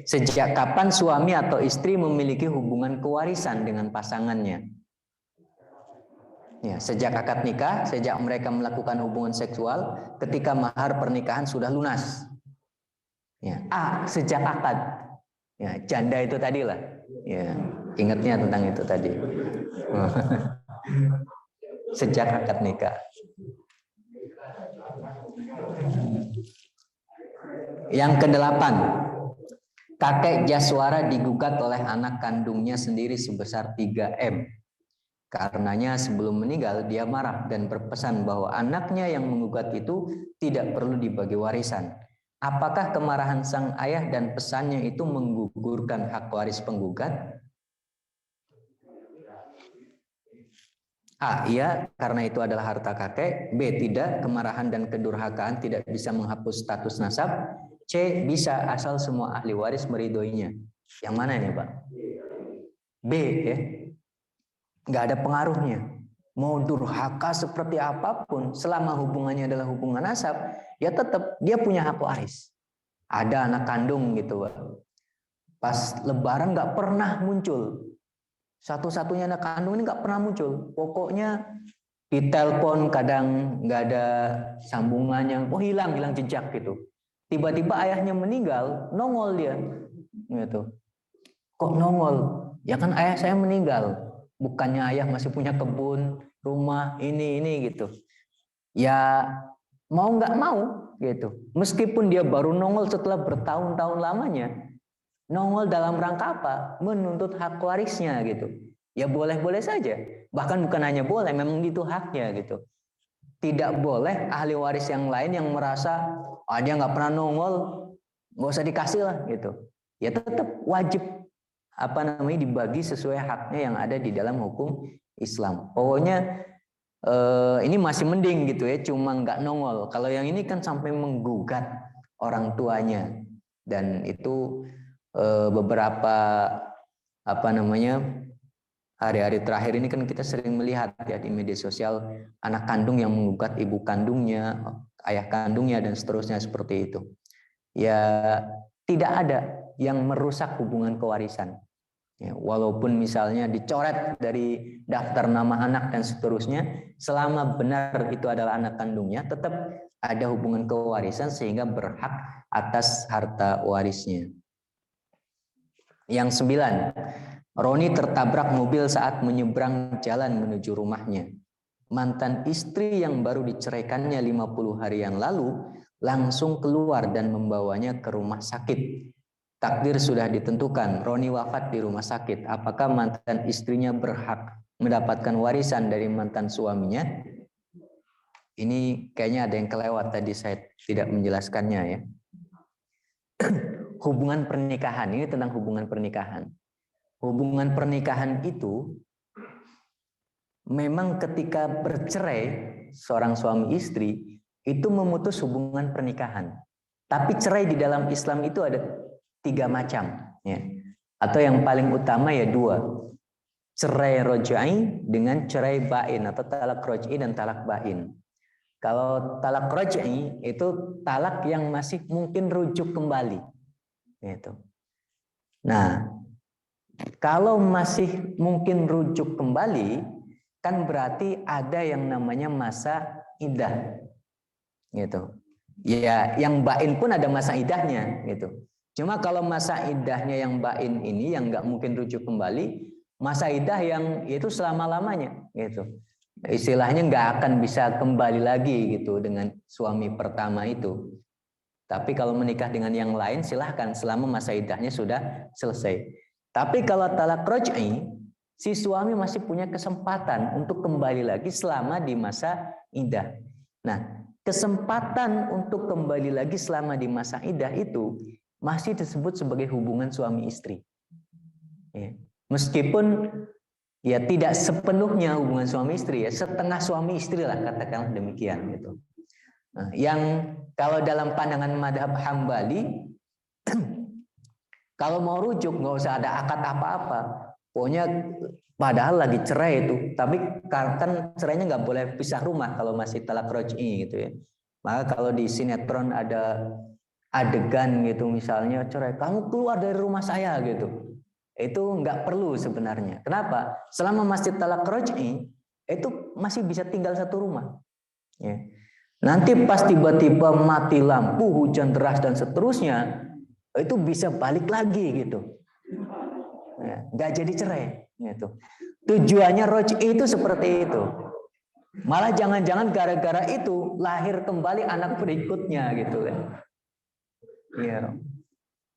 Sejak kapan suami atau istri memiliki hubungan kewarisan dengan pasangannya? Ya, sejak akad nikah, sejak mereka melakukan hubungan seksual, ketika mahar pernikahan sudah lunas. Ya, A. Sejak akad. Ya, janda itu tadi lah. Ya, ingatnya tentang itu tadi. Sejak akad nikah. Yang ke-8. Kakek Jaswara digugat oleh anak kandungnya sendiri sebesar 3M Karenanya sebelum meninggal dia marah dan berpesan bahwa anaknya yang menggugat itu tidak perlu dibagi warisan. Apakah kemarahan sang ayah dan pesannya itu menggugurkan hak waris penggugat? A. Iya, karena itu adalah harta kakek. B. Tidak, kemarahan dan kedurhakaan tidak bisa menghapus status nasab. C. Bisa, asal semua ahli waris meridhoinya. Yang mana ini, Pak? B, ya. Nggak ada pengaruhnya. Mau durhaka seperti apapun, selama hubungannya adalah hubungan nasab, ya tetap dia punya hak waris. Ada anak kandung gitu, Pak. Pas Lebaran nggak pernah muncul. Satu-satunya anak kandung ini nggak pernah muncul. Pokoknya ditelepon kadang nggak ada sambungannya, hilang jejak gitu. Tiba-tiba ayahnya meninggal, nongol dia, gitu. Kok nongol? Ya kan ayah saya meninggal. Bukannya ayah masih punya kebun, rumah, ini gitu. Ya mau nggak mau gitu. Meskipun dia baru nongol setelah bertahun-tahun lamanya, nongol dalam rangka apa? Menuntut hak warisnya gitu. Ya boleh-boleh saja. Bahkan bukan hanya boleh, memang itu haknya gitu. Tidak boleh ahli waris yang lain yang merasa dia nggak pernah nongol, nggak usah dikasih lah gitu. Ya tetap wajib dibagi sesuai haknya yang ada di dalam hukum Islam. Pokoknya ini masih mending gitu ya, cuma nggak nongol. Kalau yang ini kan sampai menggugat orang tuanya, dan itu beberapa hari-hari terakhir ini kan kita sering melihat ya di media sosial anak kandung yang menggugat ibu kandungnya, ayah kandungnya dan seterusnya seperti itu. Ya tidak ada yang merusak hubungan kewarisan. Ya, walaupun misalnya dicoret dari daftar nama anak dan seterusnya, selama benar itu adalah anak kandungnya, tetap ada hubungan kewarisan sehingga berhak atas harta warisnya. Yang 9, Roni tertabrak mobil saat menyeberang jalan menuju rumahnya. Mantan istri yang baru diceraikannya 50 hari yang lalu langsung keluar dan membawanya ke rumah sakit. Takdir sudah ditentukan, Roni wafat di rumah sakit. Apakah mantan istrinya berhak mendapatkan warisan dari mantan suaminya? Ini kayaknya ada yang kelewat tadi, saya tidak menjelaskannya ya. Hubungan pernikahan, ini tentang hubungan pernikahan. Hubungan pernikahan itu memang ketika bercerai seorang suami istri itu memutus hubungan pernikahan. Tapi cerai di dalam Islam itu ada 3 macam ya. Atau yang paling utama ya 2. Cerai rojai dengan cerai bain atau talak rojai dan talak bain. Kalau talak rojai itu talak yang masih mungkin rujuk kembali gitu. Nah, kalau masih mungkin rujuk kembali kan berarti ada yang namanya masa iddah gitu. Ya, yang bain pun ada masa iddahnya gitu. Cuma kalau masa iddahnya yang bain ini yang nggak mungkin rujuk kembali, masa iddah yang itu selama-lamanya gitu. Istilahnya nggak akan bisa kembali lagi gitu dengan suami pertama itu. Tapi kalau menikah dengan yang lain silahkan selama masa iddahnya sudah selesai. Tapi kalau talak roj'i, si suami masih punya kesempatan untuk kembali lagi selama di masa iddah. Nah, kesempatan untuk kembali lagi selama di masa iddah itu masih disebut sebagai hubungan suami istri. Ya. Meskipun ya tidak sepenuhnya hubungan suami istri ya, setengah suami istri lah katakanlah demikian gitu. Nah, yang kalau dalam pandangan madhab Hambali, kalau mau rujuk nggak usah ada akad apa-apa, pokoknya padahal lagi cerai itu, tapi kan cerainya nggak boleh pisah rumah kalau masih talak roj'i gitu ya. Maka kalau di sinetron ada adegan gitu misalnya cerai, kamu keluar dari rumah saya gitu, itu nggak perlu sebenarnya. Kenapa? Selama masih talak roj'i itu masih bisa tinggal satu rumah. Ya. Nanti pas tiba-tiba mati lampu, hujan deras dan seterusnya, itu bisa balik lagi gitu. Ya, nggak jadi cerai gitu. Tujuannya roj'i itu seperti itu. Malah jangan-jangan gara-gara itu lahir kembali anak berikutnya gitu kan. Ya.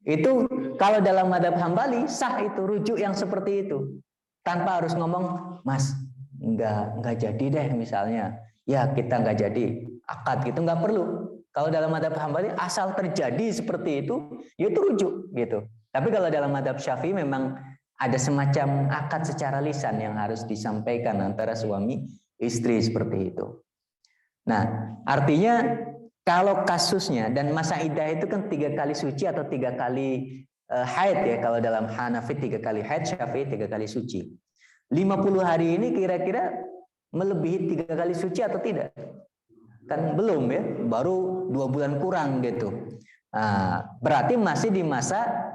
Itu kalau dalam madhab Hambali sah itu rujuk yang seperti itu. Tanpa harus ngomong, Mas, nggak jadi deh misalnya, ya kita nggak jadi akad gitu, nggak perlu. Kalau dalam mazhab Hambali asal terjadi seperti itu, ya itu rujuk gitu. Tapi kalau dalam mazhab Syafi'i memang ada semacam akad secara lisan yang harus disampaikan antara suami istri seperti itu. Nah, artinya kalau kasusnya dan masa iddah itu kan 3 kali suci atau 3 kali haid ya. Kalau dalam Hanafi 3 kali haid, Syafi'i 3 kali suci. 50 hari ini kira-kira melebihi 3 kali suci atau tidak? Kan belum ya, baru 2 bulan kurang gitu. Nah, berarti masih di masa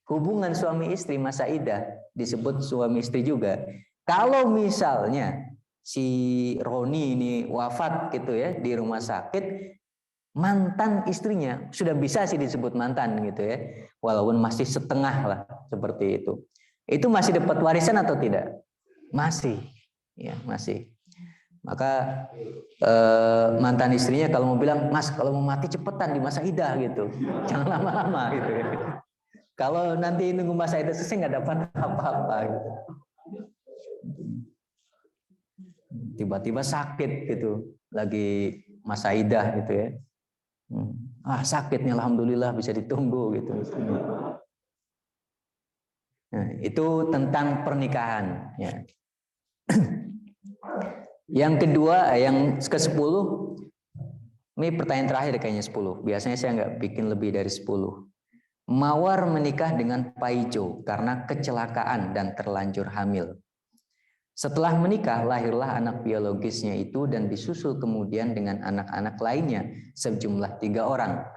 hubungan suami istri, masa iddah, disebut suami istri juga. Kalau misalnya si Roni ini wafat gitu ya di rumah sakit, mantan istrinya sudah bisa sih disebut mantan gitu ya, walaupun masih setengah lah seperti itu. Itu masih dapat warisan atau tidak? Masih, ya masih. Maka mantan istrinya kalau mau bilang, Mas kalau mau mati cepetan di masa iddah gitu, jangan lama-lama gitu ya. Kalau nanti nunggu masa iddah selesai nggak dapat apa-apa gitu. Tiba-tiba sakit gitu, lagi masa iddah gitu ya. Sakitnya alhamdulillah bisa ditunggu gitu. Nah, itu tentang pernikahan ya. Yang kedua, yang ke-10, ini pertanyaan terakhir kayaknya 10. Biasanya saya nggak bikin lebih dari 10. Mawar menikah dengan Paijo karena kecelakaan dan terlanjur hamil. Setelah menikah, lahirlah anak biologisnya itu dan disusul kemudian dengan anak-anak lainnya, sejumlah 3 orang.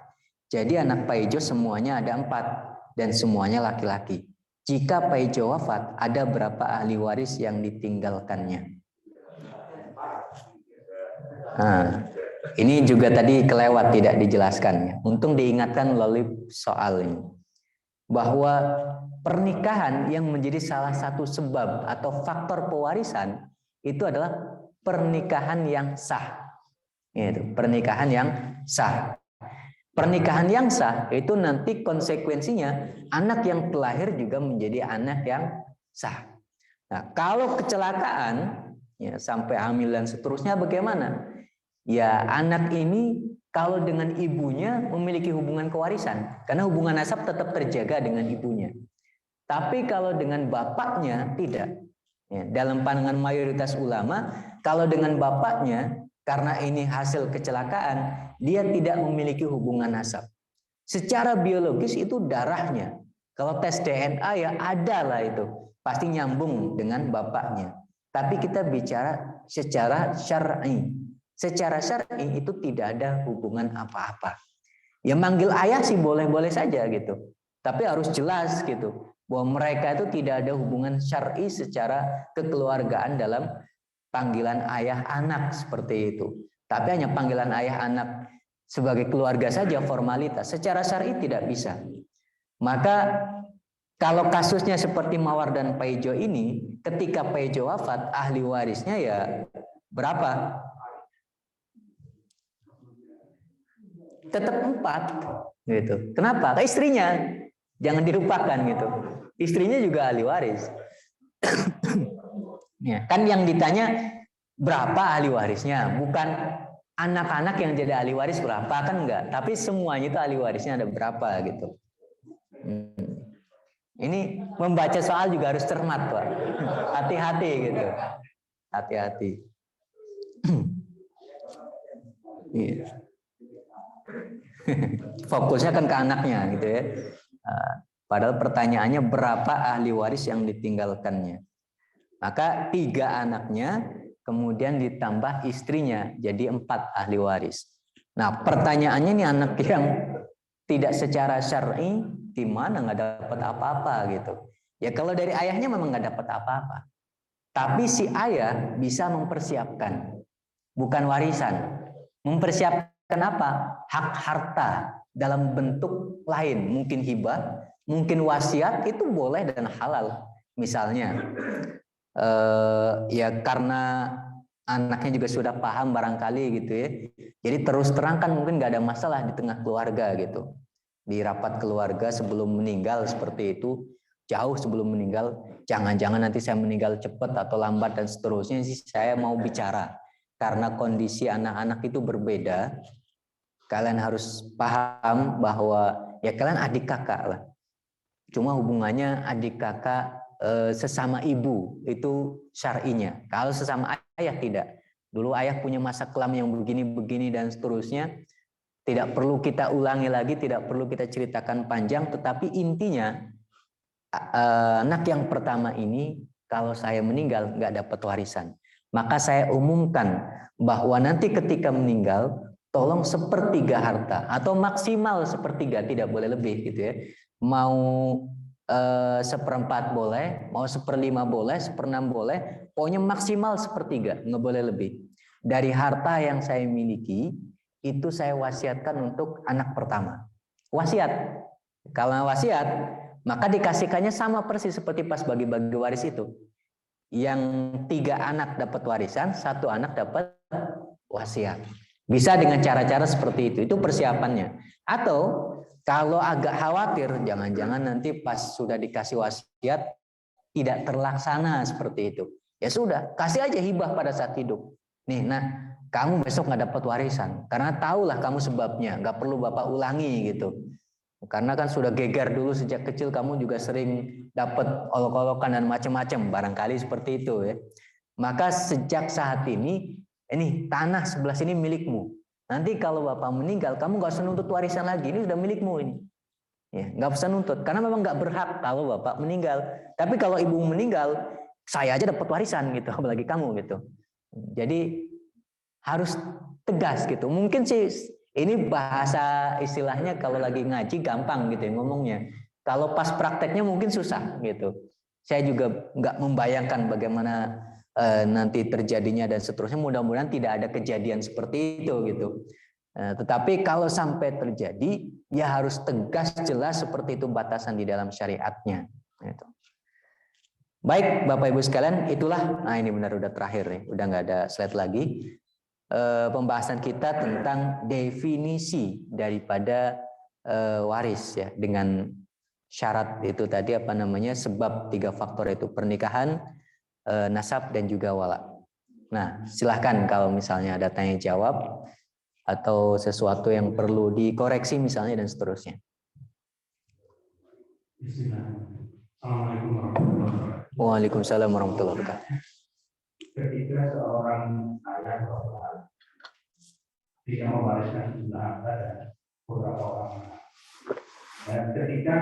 Jadi anak Paijo semuanya ada 4 dan semuanya laki-laki. Jika Paijo wafat, ada berapa ahli waris yang ditinggalkannya? Nah, ini juga tadi kelewat tidak dijelaskan. Untung diingatkan melalui soal ini. Bahwa pernikahan yang menjadi salah satu sebab atau faktor pewarisan itu adalah pernikahan yang sah. Itu, pernikahan yang sah. Pernikahan yang sah itu nanti konsekuensinya anak yang terlahir juga menjadi anak yang sah. Nah, kalau kecelakaan ya sampai hamil dan seterusnya bagaimana? Ya, anak ini kalau dengan ibunya memiliki hubungan kewarisan, karena hubungan nasab tetap terjaga dengan ibunya. Tapi kalau dengan bapaknya tidak. Ya, dalam pandangan mayoritas ulama, kalau dengan bapaknya, karena ini hasil kecelakaan, dia tidak memiliki hubungan nasab. Secara biologis itu darahnya. Kalau tes DNA ya ada lah itu, pasti nyambung dengan bapaknya. Tapi kita bicara secara syar'i. Secara syar'i itu tidak ada hubungan apa-apa. Ya manggil ayah sih boleh-boleh saja gitu. Tapi harus jelas gitu bahwa mereka itu tidak ada hubungan syar'i secara kekeluargaan dalam panggilan ayah anak seperti itu. Tapi hanya panggilan ayah anak sebagai keluarga saja formalitas. Secara syar'i tidak bisa. Maka kalau kasusnya seperti Mawar dan Paijo ini, ketika Paijo wafat, ahli warisnya ya berapa? Tetap 4 gitu. Kenapa? Istrinya jangan dilupakan gitu. Istrinya juga ahli waris. Ya, kan yang ditanya berapa ahli warisnya, bukan anak-anak yang jadi ahli waris berapa, kan enggak. Tapi semuanya itu ahli warisnya ada berapa gitu. Ini membaca soal juga harus cermat, Pak. Hati-hati gitu. Hati-hati. Iya. Fokusnya kan ke anaknya gitu ya. Padahal pertanyaannya berapa ahli waris yang ditinggalkannya. Maka 3 anaknya kemudian ditambah istrinya jadi 4 ahli waris. Nah pertanyaannya nih anak yang tidak secara syar'i di mana nggak dapat apa-apa gitu. Ya kalau dari ayahnya memang nggak dapat apa-apa. Tapi si ayah bisa mempersiapkan, bukan warisan, mempersiapkan apa? Hak harta dalam bentuk lain, mungkin hibah, mungkin wasiat, itu boleh dan halal. Misalnya, ya karena anaknya juga sudah paham barangkali gitu ya. Jadi terus terang kan mungkin nggak ada masalah di tengah keluarga gitu. Di rapat keluarga sebelum meninggal seperti itu, jauh sebelum meninggal, jangan-jangan nanti saya meninggal cepat atau lambat dan seterusnya sih, saya mau bicara. Karena kondisi anak-anak itu berbeda, kalian harus paham bahwa ya kalian adik kakak lah. Cuma hubungannya adik kakak sesama ibu itu syar'inya. Kalau sesama ayah tidak. Dulu ayah punya masa kelam yang begini-begini dan seterusnya. Tidak perlu kita ulangi lagi, tidak perlu kita ceritakan panjang, tetapi intinya anak yang pertama ini kalau saya meninggal nggak dapat warisan. Maka saya umumkan bahwa nanti ketika meninggal tolong sepertiga harta atau maksimal sepertiga, tidak boleh lebih gitu ya. Mau seperempat boleh, mau seperlima boleh, seperenam boleh, pokoknya maksimal sepertiga, nggak boleh lebih. Dari harta yang saya miliki itu saya wasiatkan untuk anak pertama. Wasiat. Kalau wasiat, maka dikasihkannya sama persis seperti pas bagi-bagi waris itu. Yang 3 anak dapat warisan, 1 anak dapat wasiat. Bisa dengan cara-cara seperti itu persiapannya. Atau kalau agak khawatir, jangan-jangan nanti pas sudah dikasih wasiat tidak terlaksana seperti itu. Ya sudah, kasih aja hibah pada saat hidup. Nih, nah kamu besok nggak dapat warisan karena tahulah kamu sebabnya, nggak perlu bapak ulangi gitu. Karena kan sudah geger dulu sejak kecil, kamu juga sering dapat olok-olokan dan macam-macam, barangkali seperti itu ya. Maka sejak saat ini tanah sebelah sini milikmu. Nanti kalau bapak meninggal, kamu nggak usah nuntut warisan lagi, ini sudah milikmu ini. Ya, nggak usah nuntut, karena memang nggak berhak kalau bapak meninggal. Tapi kalau ibu meninggal, saya aja dapat warisan gitu, apalagi kamu gitu. Jadi harus tegas gitu. Mungkin sih ini bahasa istilahnya kalau lagi ngaji gampang gitu ya ngomongnya. Kalau pas prakteknya mungkin susah gitu. Saya juga nggak membayangkan bagaimana nanti terjadinya dan seterusnya. Mudah-mudahan tidak ada kejadian seperti itu gitu. Tetapi kalau sampai terjadi, ya harus tegas jelas seperti itu batasan di dalam syariatnya. Gitu. Baik Bapak Ibu sekalian, itulah, nah ini benar udah terakhir nih, udah nggak ada slide lagi. Pembahasan kita tentang definisi daripada waris ya, dengan syarat itu tadi apa namanya, sebab 3 faktor itu pernikahan, nasab dan juga wala. Nah silahkan kalau misalnya ada tanya jawab atau sesuatu yang perlu dikoreksi misalnya dan seterusnya. Assalamualaikum warahmatullahi wabarakatuh. Waalaikumsalam warahmatullahi wabarakatuh. Ketika seorang ayah atau bapak tidak mewariskan sejumlah harta dan beberapa orang anak, dan ketika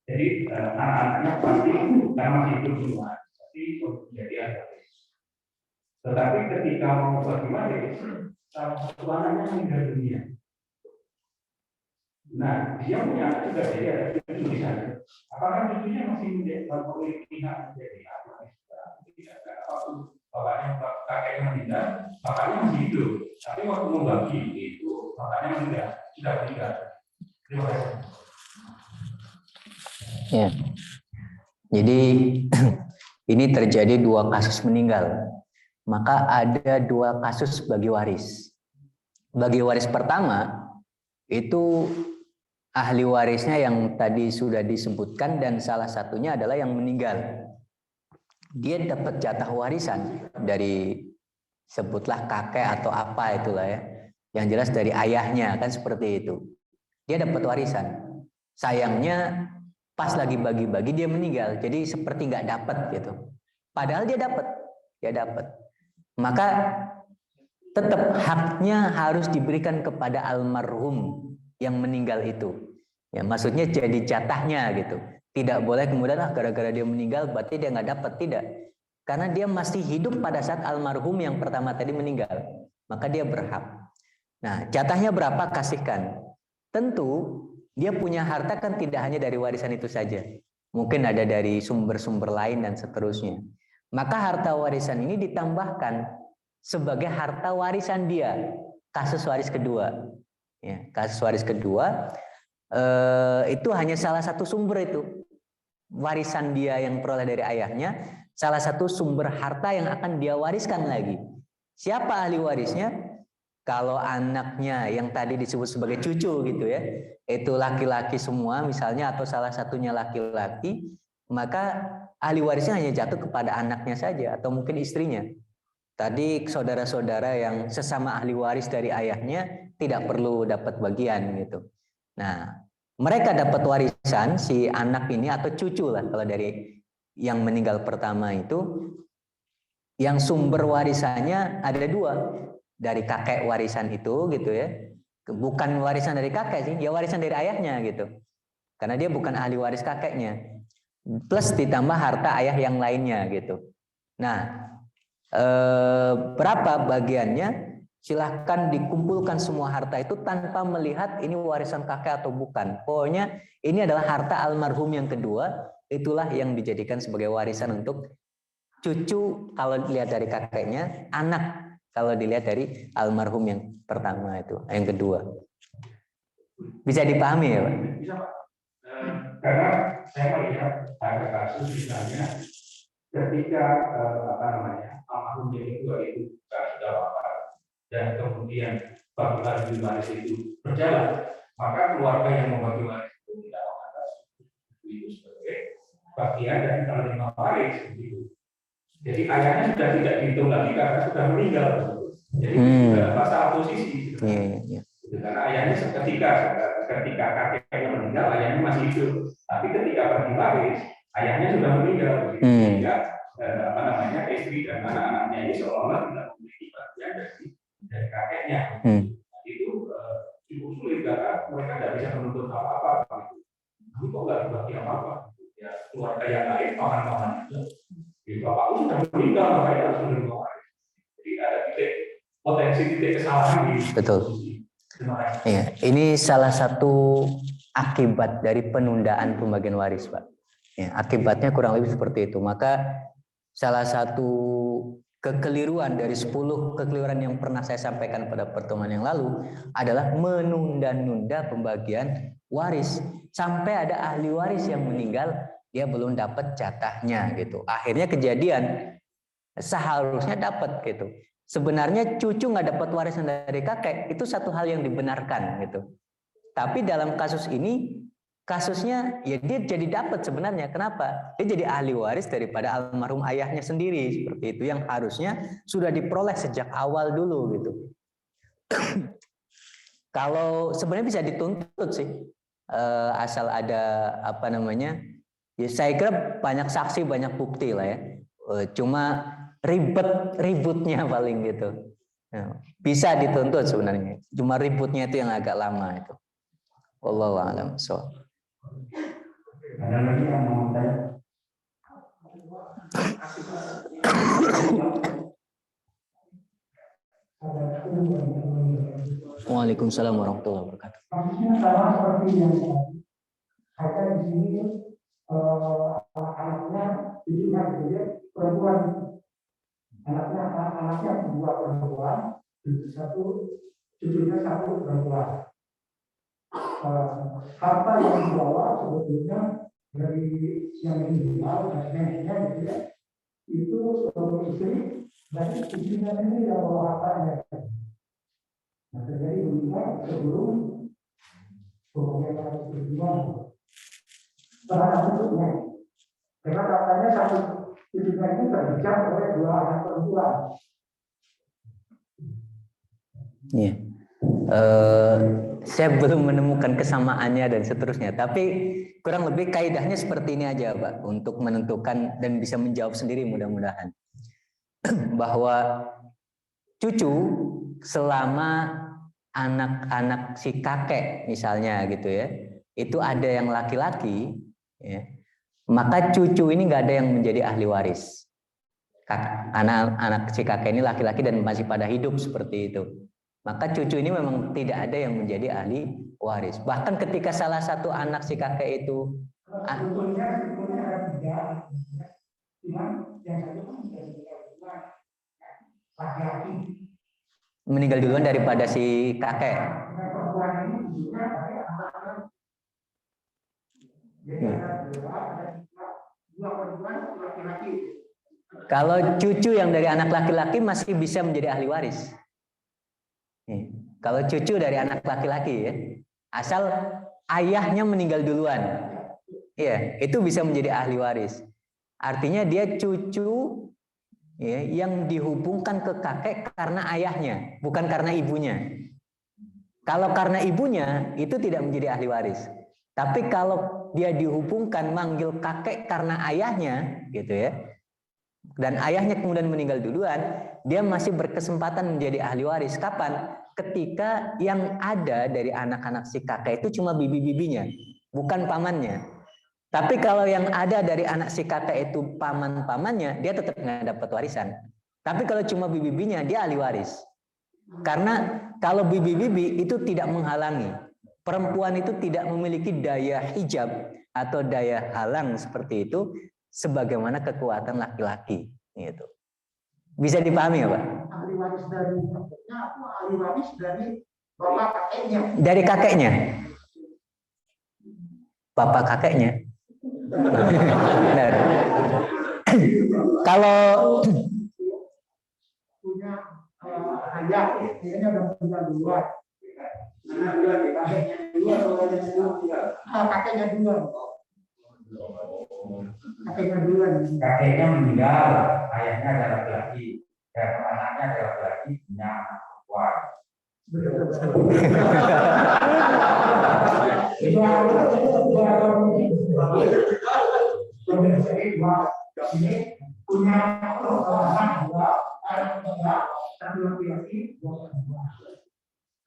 jadi anak-anaknya pasti karena masih hidup semua, tapi jadi ada. Tetapi ketika mau bagi waris, salah satu anaknya meninggal dunia. Nah, dia punya anak juga, jadi ada cucu di sana. Apakah cucunya masih memiliki hak menjadi apa? Tidak, karena waktu bapaknya kakeknya meninggal, bapaknya masih hidup. Tapi waktu membagi itu, bapaknya meninggal, sudah meninggal. Terima kasih. Ya, jadi ini terjadi 2 kasus meninggal. Maka ada 2 kasus bagi waris. Bagi waris pertama itu ahli warisnya yang tadi sudah disebutkan dan salah satunya adalah yang meninggal. Dia dapat jatah warisan dari sebutlah kakek atau apa itulah ya. Yang jelas dari ayahnya kan seperti itu. Dia dapat warisan. Sayangnya pas lagi bagi-bagi dia meninggal. Jadi seperti nggak dapat gitu. Padahal dia dapat. Maka tetap haknya harus diberikan kepada almarhum yang meninggal itu. Ya, maksudnya jadi jatahnya gitu. Tidak boleh kemudian gara-gara dia meninggal berarti dia nggak dapat, tidak. Karena dia masih hidup pada saat almarhum yang pertama tadi meninggal. Maka dia berhak. Nah, jatahnya berapa kasihkan. Tentu dia punya harta kan tidak hanya dari warisan itu saja. Mungkin ada dari sumber-sumber lain dan seterusnya. Maka harta warisan ini ditambahkan sebagai harta warisan dia. Kasus waris kedua. Ya, kasus waris kedua itu hanya salah satu sumber itu. Warisan dia yang peroleh dari ayahnya, salah satu sumber harta yang akan dia wariskan lagi. Siapa ahli warisnya? Kalau anaknya yang tadi disebut sebagai cucu gitu ya, itu laki-laki semua misalnya atau salah satunya laki-laki, maka ahli warisnya hanya jatuh kepada anaknya saja atau mungkin istrinya. Tadi saudara-saudara yang sesama ahli waris dari ayahnya tidak perlu dapat bagian gitu. Nah, mereka dapat warisan si anak ini atau cucu lah kalau dari yang meninggal pertama itu, yang sumber warisannya ada dua, dari kakek warisan itu gitu ya, bukan warisan dari kakek sih, ya warisan dari ayahnya gitu, karena dia bukan ahli waris kakeknya, plus ditambah harta ayah yang lainnya gitu. Nah, berapa bagiannya? Silahkan dikumpulkan semua harta itu tanpa melihat ini warisan kakek atau bukan. Pokoknya ini adalah harta almarhum yang kedua, itulah yang dijadikan sebagai warisan untuk cucu kalau dilihat dari kakeknya, anak kalau dilihat dari almarhum yang pertama itu, yang kedua. Bisa dipahami ya Pak? Bisa Pak. Karena saya melihat ada kasus misalnya ketika almarhum yang kedua itu sudah wafat dan kemudian bagi waris itu berjalan, maka keluarga yang membagi waris itu tidak menganggap itu sebagai bagian dari penerima waris gitu. Jadi ayahnya sudah tidak dihitung lagi karena sudah meninggal. Jadi masalah posisi. Gitu. Karena ayahnya ketika kakeknya meninggal, ayahnya masih hidup. Tapi ketika bagi waris, ayahnya sudah meninggal. Sehingga istri dan anak-anaknya ini seolah-olah tidak memiliki bagian dari kakeknya. Itu cukup sulit karena mereka tidak bisa menuntut apa-apa. Tapi kok nggak dibagi apa-apa? Ya keluarga yang lain, paman-paman itu. Bapakku sudah meninggal, makanya harus menerima waris. Jadi ada potensi titik kesalahan di. Betul. Iya, ini salah satu akibat dari penundaan pembagian waris, Pak. Ya, akibatnya kurang lebih seperti itu. Maka salah satu kekeliruan dari 10 kekeliruan yang pernah saya sampaikan pada pertemuan yang lalu adalah menunda-nunda pembagian waris sampai ada ahli waris yang meninggal, dia belum dapat jatahnya gitu. Akhirnya kejadian seharusnya dapat gitu. Sebenarnya cucu nggak dapat warisan dari kakek, itu satu hal yang dibenarkan gitu. Tapi dalam kasus ini, kasusnya ya dia jadi dapat sebenarnya. Kenapa? Dia jadi ahli waris daripada almarhum ayahnya sendiri, seperti itu, yang harusnya sudah diperoleh sejak awal dulu gitu. Kalau sebenarnya bisa dituntut sih, asal ada ya saya kira banyak saksi, banyak bukti lah ya. Cuma ributnya paling gitu. Bisa dituntut sebenarnya. Cuma ributnya itu yang agak lama itu. Wallahu a'lam. Ada lagi yang mau tanya? Waalaikumsalam warahmatullahi wabarakatuh. Maksudnya sama seperti yang ada di sini, anak-anaknya ibunya gitu, perempuan, anaknya dua perempuan, cucunya satu perempuan. Harta yang dibawa sebetulnya dari yang meninggal dan neneknya gitu ya, itu suami istri dan istrinya ini yang bawa hartanya. Nah, terjadi begini sebelum pembagian harus berjuang terhadap bentuknya. Karena katanya satu cucunya ini terbicara oleh dua anak perempuan. Iya. Saya belum menemukan kesamaannya dan seterusnya, tapi kurang lebih kaidahnya seperti ini aja Pak, untuk menentukan dan bisa menjawab sendiri mudah-mudahan bahwa cucu selama anak-anak si kakek misalnya gitu ya, itu ada yang laki-laki ya, maka cucu ini nggak ada yang menjadi ahli waris. Anak-anak si kakek ini laki-laki dan masih pada hidup seperti itu, maka cucu ini memang tidak ada yang menjadi ahli waris. Bahkan ketika salah satu anak si kakek itu meninggal duluan daripada si kakek. Kalau cucu yang dari anak laki-laki masih bisa menjadi ahli waris. Kalau cucu dari anak laki-laki ya, asal ayahnya meninggal duluan. ya, itu bisa menjadi ahli waris. Artinya dia cucu ya, yang dihubungkan ke kakek karena ayahnya, bukan karena ibunya. Kalau karena ibunya, itu tidak menjadi ahli waris. Tapi kalau dia dihubungkan manggil kakek karena ayahnya, gitu ya, dan ayahnya kemudian meninggal duluan, dia masih berkesempatan menjadi ahli waris. Kapan? Ketika yang ada dari anak-anak si kakek itu cuma bibi-bibinya, bukan pamannya. Tapi kalau yang ada dari anak si kakek itu paman-pamannya, dia tetap nggak dapat warisan. Tapi kalau cuma bibi-bibinya, dia ahli waris. Karena kalau bibi-bibi itu tidak menghalangi. Perempuan itu tidak memiliki daya hijab atau daya halang seperti itu, sebagaimana kekuatan laki-laki. Gitu. Bisa dipahami ya Pak? Ahli waris dari kakeknya atau ahli waris dari bapak kakeknya? Dari kakeknya. Bapak kakeknya. Benar. Kalau punya ayah, kayaknya udah meninggal duluan. Kakeknya duluan. Kakeknya meninggal, ayahnya ada laki-laki, dan anaknya ada laki-laki, punya anak perempuan. Ini punya anak dua, satu laki-laki,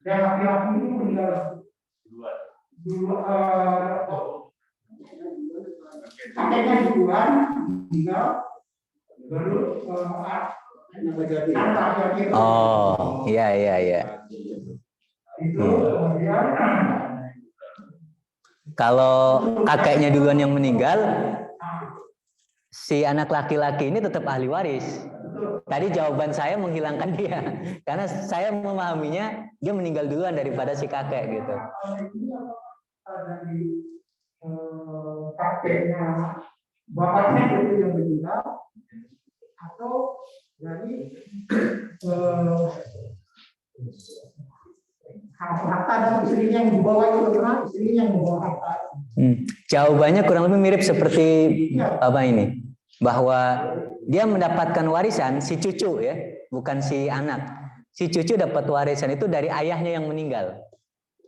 dan laki-laki itu meninggal kakeknya duluan meninggal, baru oh, iya. itu kemudian kalau kakeknya duluan yang meninggal, si anak laki-laki ini tetap ahli waris. Tadi jawaban saya menghilangkan dia, karena saya memahaminya dia meninggal duluan daripada si kakek gitu. Dari kakeknya bapaknya itu yang meninggal, atau dari harta dan istrinya yang dibawa itu karena istrinya yang membawa harta. Jawabannya kurang lebih mirip seperti apa ini, bahwa dia mendapatkan warisan si cucu ya, bukan si anak. Si cucu dapat warisan itu dari ayahnya yang meninggal,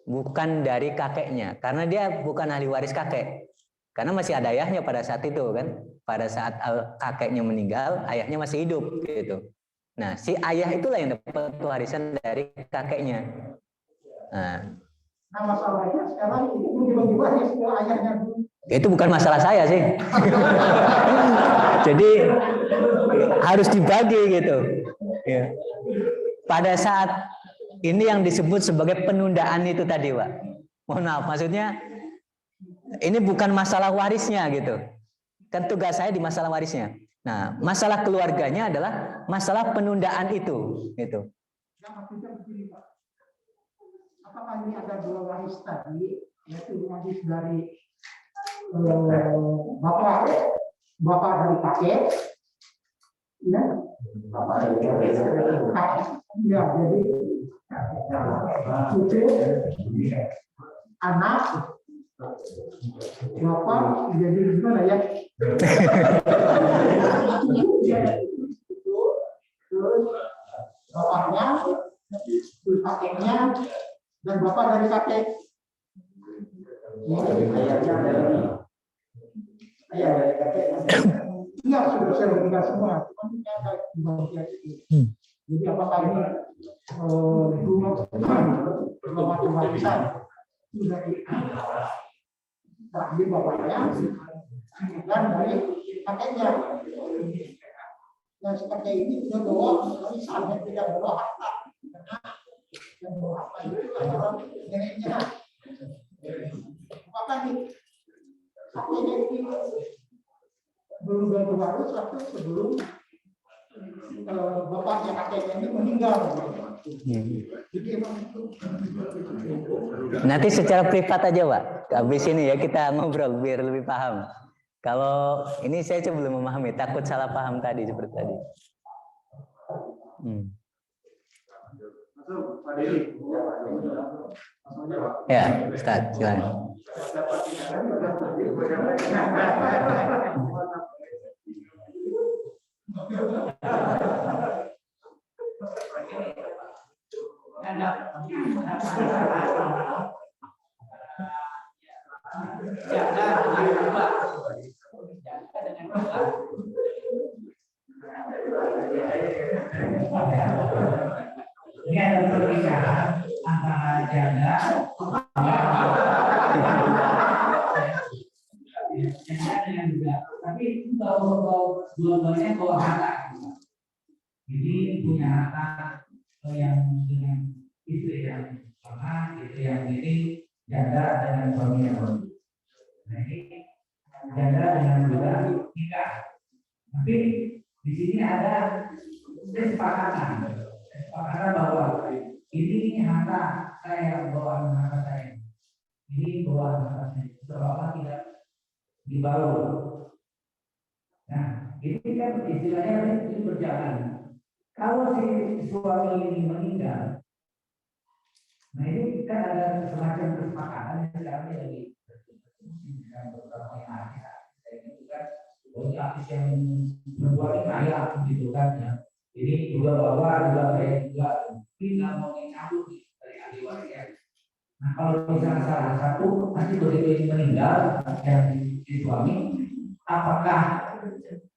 bukan dari kakeknya, karena dia bukan ahli waris kakek. Karena masih ada ayahnya pada saat itu kan, pada saat kakeknya meninggal, ayahnya masih hidup gitu. Nah, si ayah itulah yang dapat warisan dari kakeknya. Nah, Masalahnya sekarang itu dibagi waris ke ayahnya dulu. Itu bukan masalah saya sih. Jadi harus dibagi gitu. Ya. Pada saat ini yang disebut sebagai penundaan itu tadi, Pak. Mohon maaf, maksudnya ini bukan masalah warisnya gitu. Kan tugas saya di masalah warisnya. Nah, masalah keluarganya adalah masalah penundaan itu, gitu. Yang maksudnya begini, Pak. Apakah ini ada dua waris tadi, yaitu waris dari bapak dari kakek, ya, ya, jadi cucu, anak, bapak, jadi gimana ya? Terus bapaknya, kakeknya, dan bapak dari kakek. Ayah dari kakek. Iya, sudah saya meninggal semua. Jadi apakah ini dua macam warisan dari bapaknya dan dari kakeknya. Yang seperti ini sudah bawa warisan, yang tidak bawa harta. Yang bawa harta itu adalah neneknya. Apakah ini kakeknya ini belum ganti waris waktu sebelum bapaknya kakeknya ini meninggal. Jadi emang itu. Nanti secara privat aja, Pak. Habis ini ya kita ngobrol biar lebih paham. Kalau ini saya coba belum memahami, takut salah paham tadi seperti tadi. Ya, Ustaz, silakan. Ini ada perbedaan antara janda dengan juga, tapi kalau dua-duanya bawa harta. Jadi punya harta yang dengan istri yang sama, istri yang ini janda dengan suami yang baru. Nah ini janda dengan juga nikah. Tapi di sini ada kesepakatan bahwa ini harta saya, bawaan harta saya. Ini bawaan harta saya. Seolah tidak dibawa. Nah, ini kan istilahnya ini berjalan. Kalau si suami ini meninggal, nah ini kan ada semacam kesepakatan yang sekarang lagi beberapa yang artis, ini juga artis yang membuat kaya gitu kan ya. Ini juga bawa juga kayak juga tidak mau dicabut dari ahli warisnya. Nah kalau misalnya salah satu nanti begitu ini meninggal yang si suami, apakah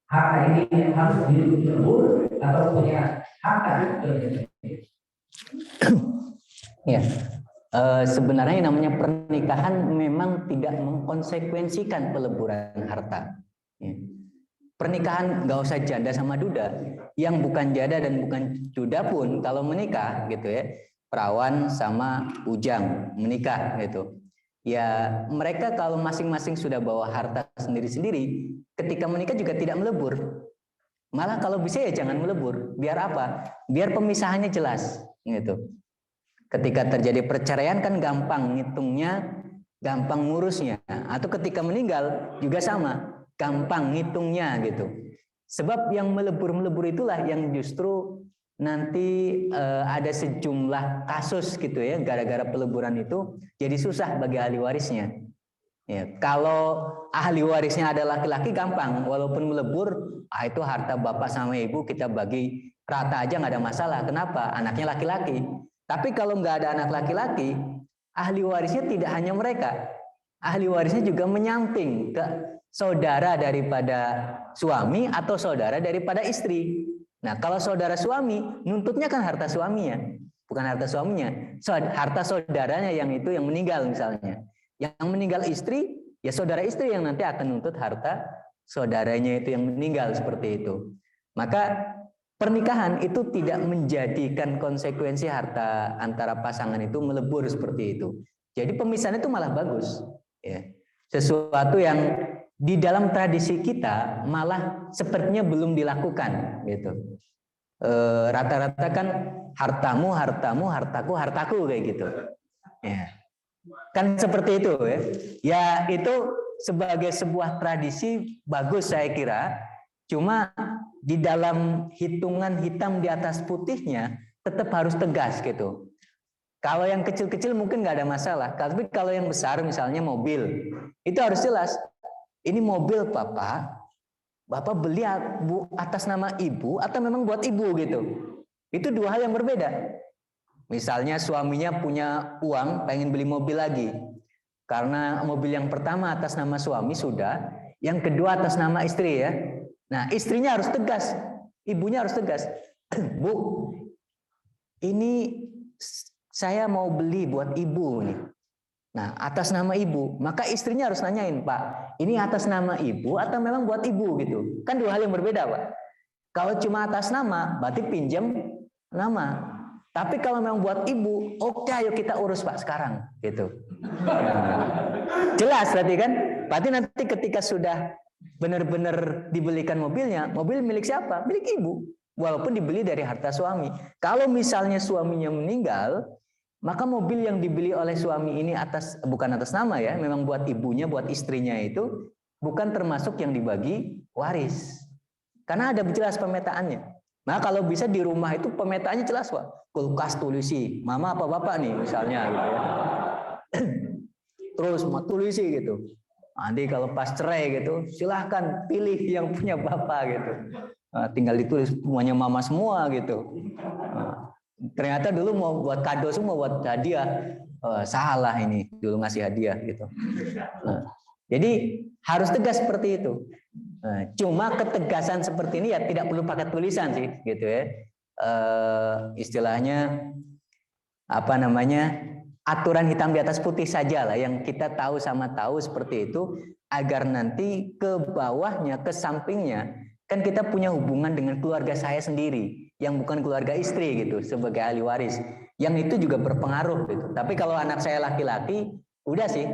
harta ini harus dilebur atau punya harta? Ya, sebenarnya yang namanya pernikahan memang tidak mengkonsekuensikan peleburan harta. Ya. Pernikahan nggak usah janda sama duda, yang bukan janda dan bukan duda pun kalau menikah gitu ya, perawan sama bujang menikah gitu. Ya mereka kalau masing-masing sudah bawa harta sendiri-sendiri, ketika menikah juga tidak melebur. Malah kalau bisa ya jangan melebur. Biar apa? Biar pemisahannya jelas gitu. Ketika terjadi perceraian kan gampang ngitungnya, gampang ngurusnya. Atau ketika meninggal juga sama, gampang ngitungnya gitu. Sebab yang melebur-melebur itulah yang justru nanti ada sejumlah kasus gitu ya, gara-gara peleburan itu jadi susah bagi ahli warisnya. Ya, kalau ahli warisnya ada laki-laki gampang, walaupun melebur, itu harta bapak sama ibu kita bagi rata aja nggak ada masalah. Kenapa? Anaknya laki-laki. Tapi kalau nggak ada anak laki-laki, ahli warisnya tidak hanya mereka, ahli warisnya juga menyamping ke saudara daripada suami atau saudara daripada istri. Nah, kalau saudara suami, nuntutnya kan harta suaminya, bukan harta suaminya, harta saudaranya yang itu yang meninggal misalnya. Yang meninggal istri, ya saudara istri yang nanti akan nuntut harta saudaranya itu yang meninggal seperti itu. Maka pernikahan itu tidak menjadikan konsekuensi harta antara pasangan itu melebur seperti itu. Jadi pemisahan itu malah bagus. Ya. Sesuatu yang di dalam tradisi kita malah sepertinya belum dilakukan gitu. Rata-rata kan hartamu, hartamu, hartaku, hartaku kayak gitu. Ya. Kan seperti itu ya. Ya itu sebagai sebuah tradisi bagus saya kira. Cuma di dalam hitungan hitam di atas putihnya tetap harus tegas gitu. Kalau yang kecil-kecil mungkin nggak ada masalah. Tapi kalau yang besar misalnya mobil, itu harus jelas. Ini mobil Bapak beli atas nama ibu atau memang buat ibu gitu. Itu dua hal yang berbeda. Misalnya suaminya punya uang pengen beli mobil lagi. Karena mobil yang pertama atas nama suami sudah, yang kedua atas nama istri ya. Nah istrinya harus tegas, ibunya harus tegas. Bu, ini saya mau beli buat ibu nih. Nah, atas nama ibu, maka istrinya harus nanyain, Pak, ini atas nama ibu atau memang buat ibu gitu? Kan dua hal yang berbeda, Pak. Kalau cuma atas nama, berarti pinjam nama. Tapi kalau memang buat ibu, oke, ayo kita urus Pak sekarang, gitu. Nah, jelas berarti kan? Berarti nanti ketika sudah benar-benar dibelikan mobilnya, mobil milik siapa? Milik ibu. Walaupun dibeli dari harta suami. Kalau misalnya suaminya meninggal, maka mobil yang dibeli oleh suami ini bukan atas nama ya, memang buat ibunya, buat istrinya itu bukan termasuk yang dibagi waris. Karena ada jelas pemetaannya. Nah kalau bisa di rumah itu pemetaannya jelas Pak. Kulkas tulisi, mama apa bapak nih misalnya gitu ya. Terus tulisi gitu. Nanti kalau pas cerai gitu, silahkan pilih yang punya bapak gitu. Tinggal ditulis semuanya mama semua gitu. Ternyata dulu mau buat kado semua, buat hadiah. Salah ini dulu ngasih hadiah gitu. Jadi harus tegas seperti itu. Cuma ketegasan seperti ini ya tidak perlu pakai tulisan sih, gitu ya. Istilahnya apa namanya, aturan hitam di atas putih saja lah, yang kita tahu sama tahu seperti itu, agar nanti ke bawahnya, ke sampingnya, kan kita punya hubungan dengan keluarga saya sendiri, yang bukan keluarga istri gitu, sebagai ahli waris, yang itu juga berpengaruh gitu. Tapi kalau anak saya laki-laki, udah sih,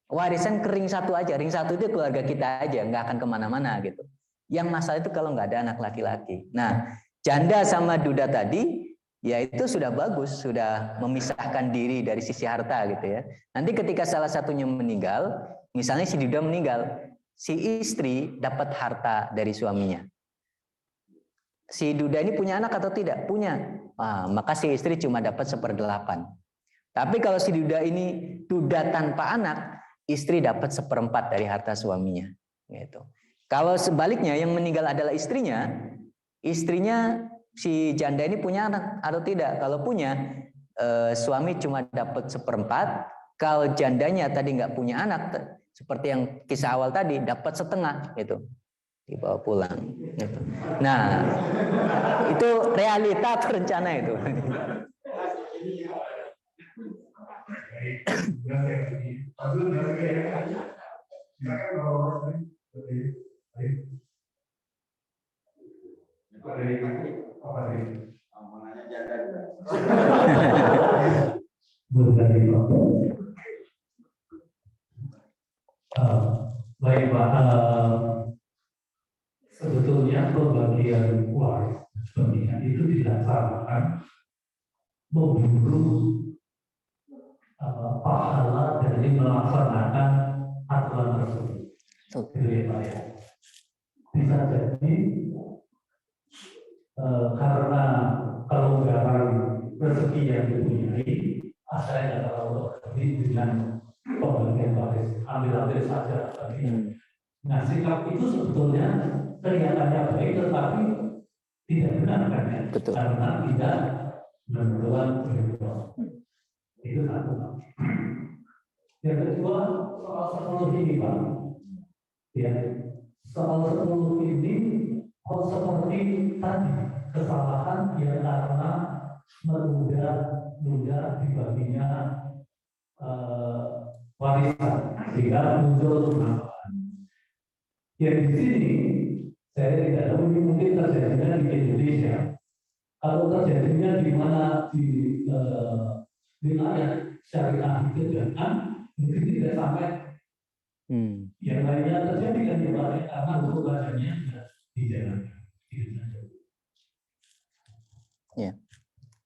warisan ke ring satu aja, ring satu itu keluarga kita aja, nggak akan kemana-mana gitu. Yang masalah itu kalau nggak ada anak laki-laki. Nah, janda sama duda tadi, ya itu sudah bagus, sudah memisahkan diri dari sisi harta gitu ya. Nanti ketika salah satunya meninggal, misalnya si duda meninggal, si istri dapat harta dari suaminya. Si duda ini punya anak atau tidak? Punya. Maka si istri cuma dapat 1/8. Tapi kalau si duda ini duda tanpa anak, istri dapat 1/4 dari harta suaminya. Gitu. Kalau sebaliknya yang meninggal adalah istrinya si janda ini punya anak atau tidak? Kalau punya, suami cuma dapat 1/4. Kalau jandanya tadi nggak punya anak, seperti yang kisah awal tadi, dapat 1/2 gitu, dibawa pulang. Gitu. Nah, itu realita atau rencana itu. Baik Pak, sebetulnya pembagian waris itu dilaksanakan memburu pahala dari melaksanakan aturan tersebut. Itu ya Pak ya. Bisa jadi karena kelonggaran rezeki yang dipunyai, saya tidak terlalu terkait dengan pembagian waris, ambil saja tadi. Nah, sikap itu sebetulnya kelihatannya baik, tetapi tidak benar kan ya? Betul. Karena tidak menentukan berdoa. Itu satu. Yang kedua, soal 10 ini Pak. Ya, soal 10 ini seperti tadi, kesalahan yang karena menunda dibaginya warisan sehingga muncul penambahan. Yang di sini saya tidak tahu, ini mungkin terjadinya di Indonesia. Kalau terjadinya di mana di wilayah syariah itu jangan, mungkin tidak sampai yang lainnya terjadi kan di wilayah karena hukum badannya dijalankan.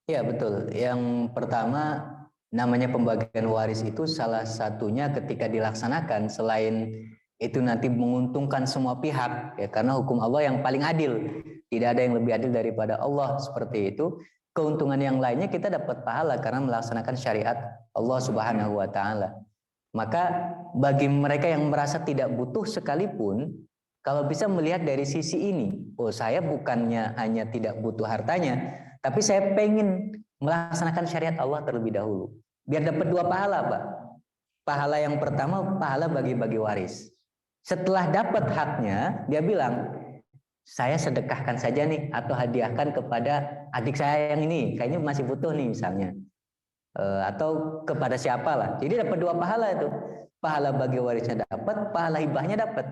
Ya betul. Yang pertama, namanya pembagian waris itu salah satunya ketika dilaksanakan, selain itu nanti menguntungkan semua pihak ya, karena hukum Allah yang paling adil, tidak ada yang lebih adil daripada Allah, seperti itu. Keuntungan yang lainnya kita dapat pahala karena melaksanakan syariat Allah Subhanahu wa taala. Maka bagi mereka yang merasa tidak butuh sekalipun, kalau bisa melihat dari sisi ini, saya bukannya hanya tidak butuh hartanya, tapi saya pengen melaksanakan syariat Allah terlebih dahulu, biar dapat 2 pahala Pak. Pahala yang pertama, pahala bagi-bagi waris. Setelah dapat haknya, dia bilang, saya sedekahkan saja nih, atau hadiahkan kepada adik saya yang ini, kayaknya masih butuh nih misalnya, atau kepada siapa lah. Jadi dapat 2 pahala itu, pahala bagi warisnya dapat, pahala hibahnya dapat.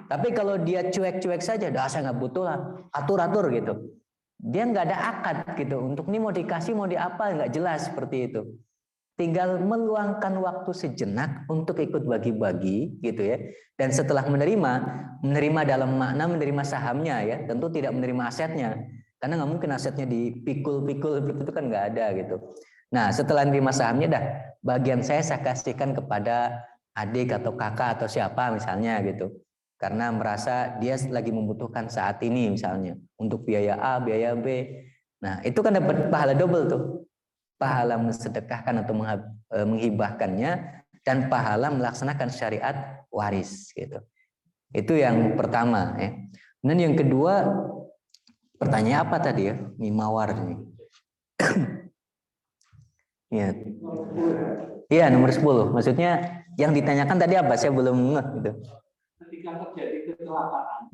Tapi kalau dia cuek-cuek saja, saya nggak butuh lah, atur-atur gitu, dia nggak ada akad gitu, untuk ini mau dikasih mau diapa, nggak jelas seperti itu. Tinggal meluangkan waktu sejenak untuk ikut bagi-bagi gitu ya. Dan setelah menerima dalam makna menerima sahamnya ya, tentu tidak menerima asetnya. Karena nggak mungkin asetnya dipikul-pikul itu kan nggak ada gitu. Nah, setelah menerima sahamnya dah, bagian saya kasihkan kepada adik atau kakak atau siapa misalnya gitu. Karena merasa dia lagi membutuhkan saat ini misalnya untuk biaya A, biaya B. Nah, itu kan dapat pahala double tuh. Pahala mensedekahkan atau menghibahkannya, dan pahala melaksanakan syariat waris gitu. Itu yang pertama ya. Dan yang kedua, pertanyaan apa tadi ya? Mimawar nih. Ya. Iya, nomor 10. Maksudnya yang ditanyakan tadi apa? Saya belum ngeh gitu. Ketika terjadi kecelakaan,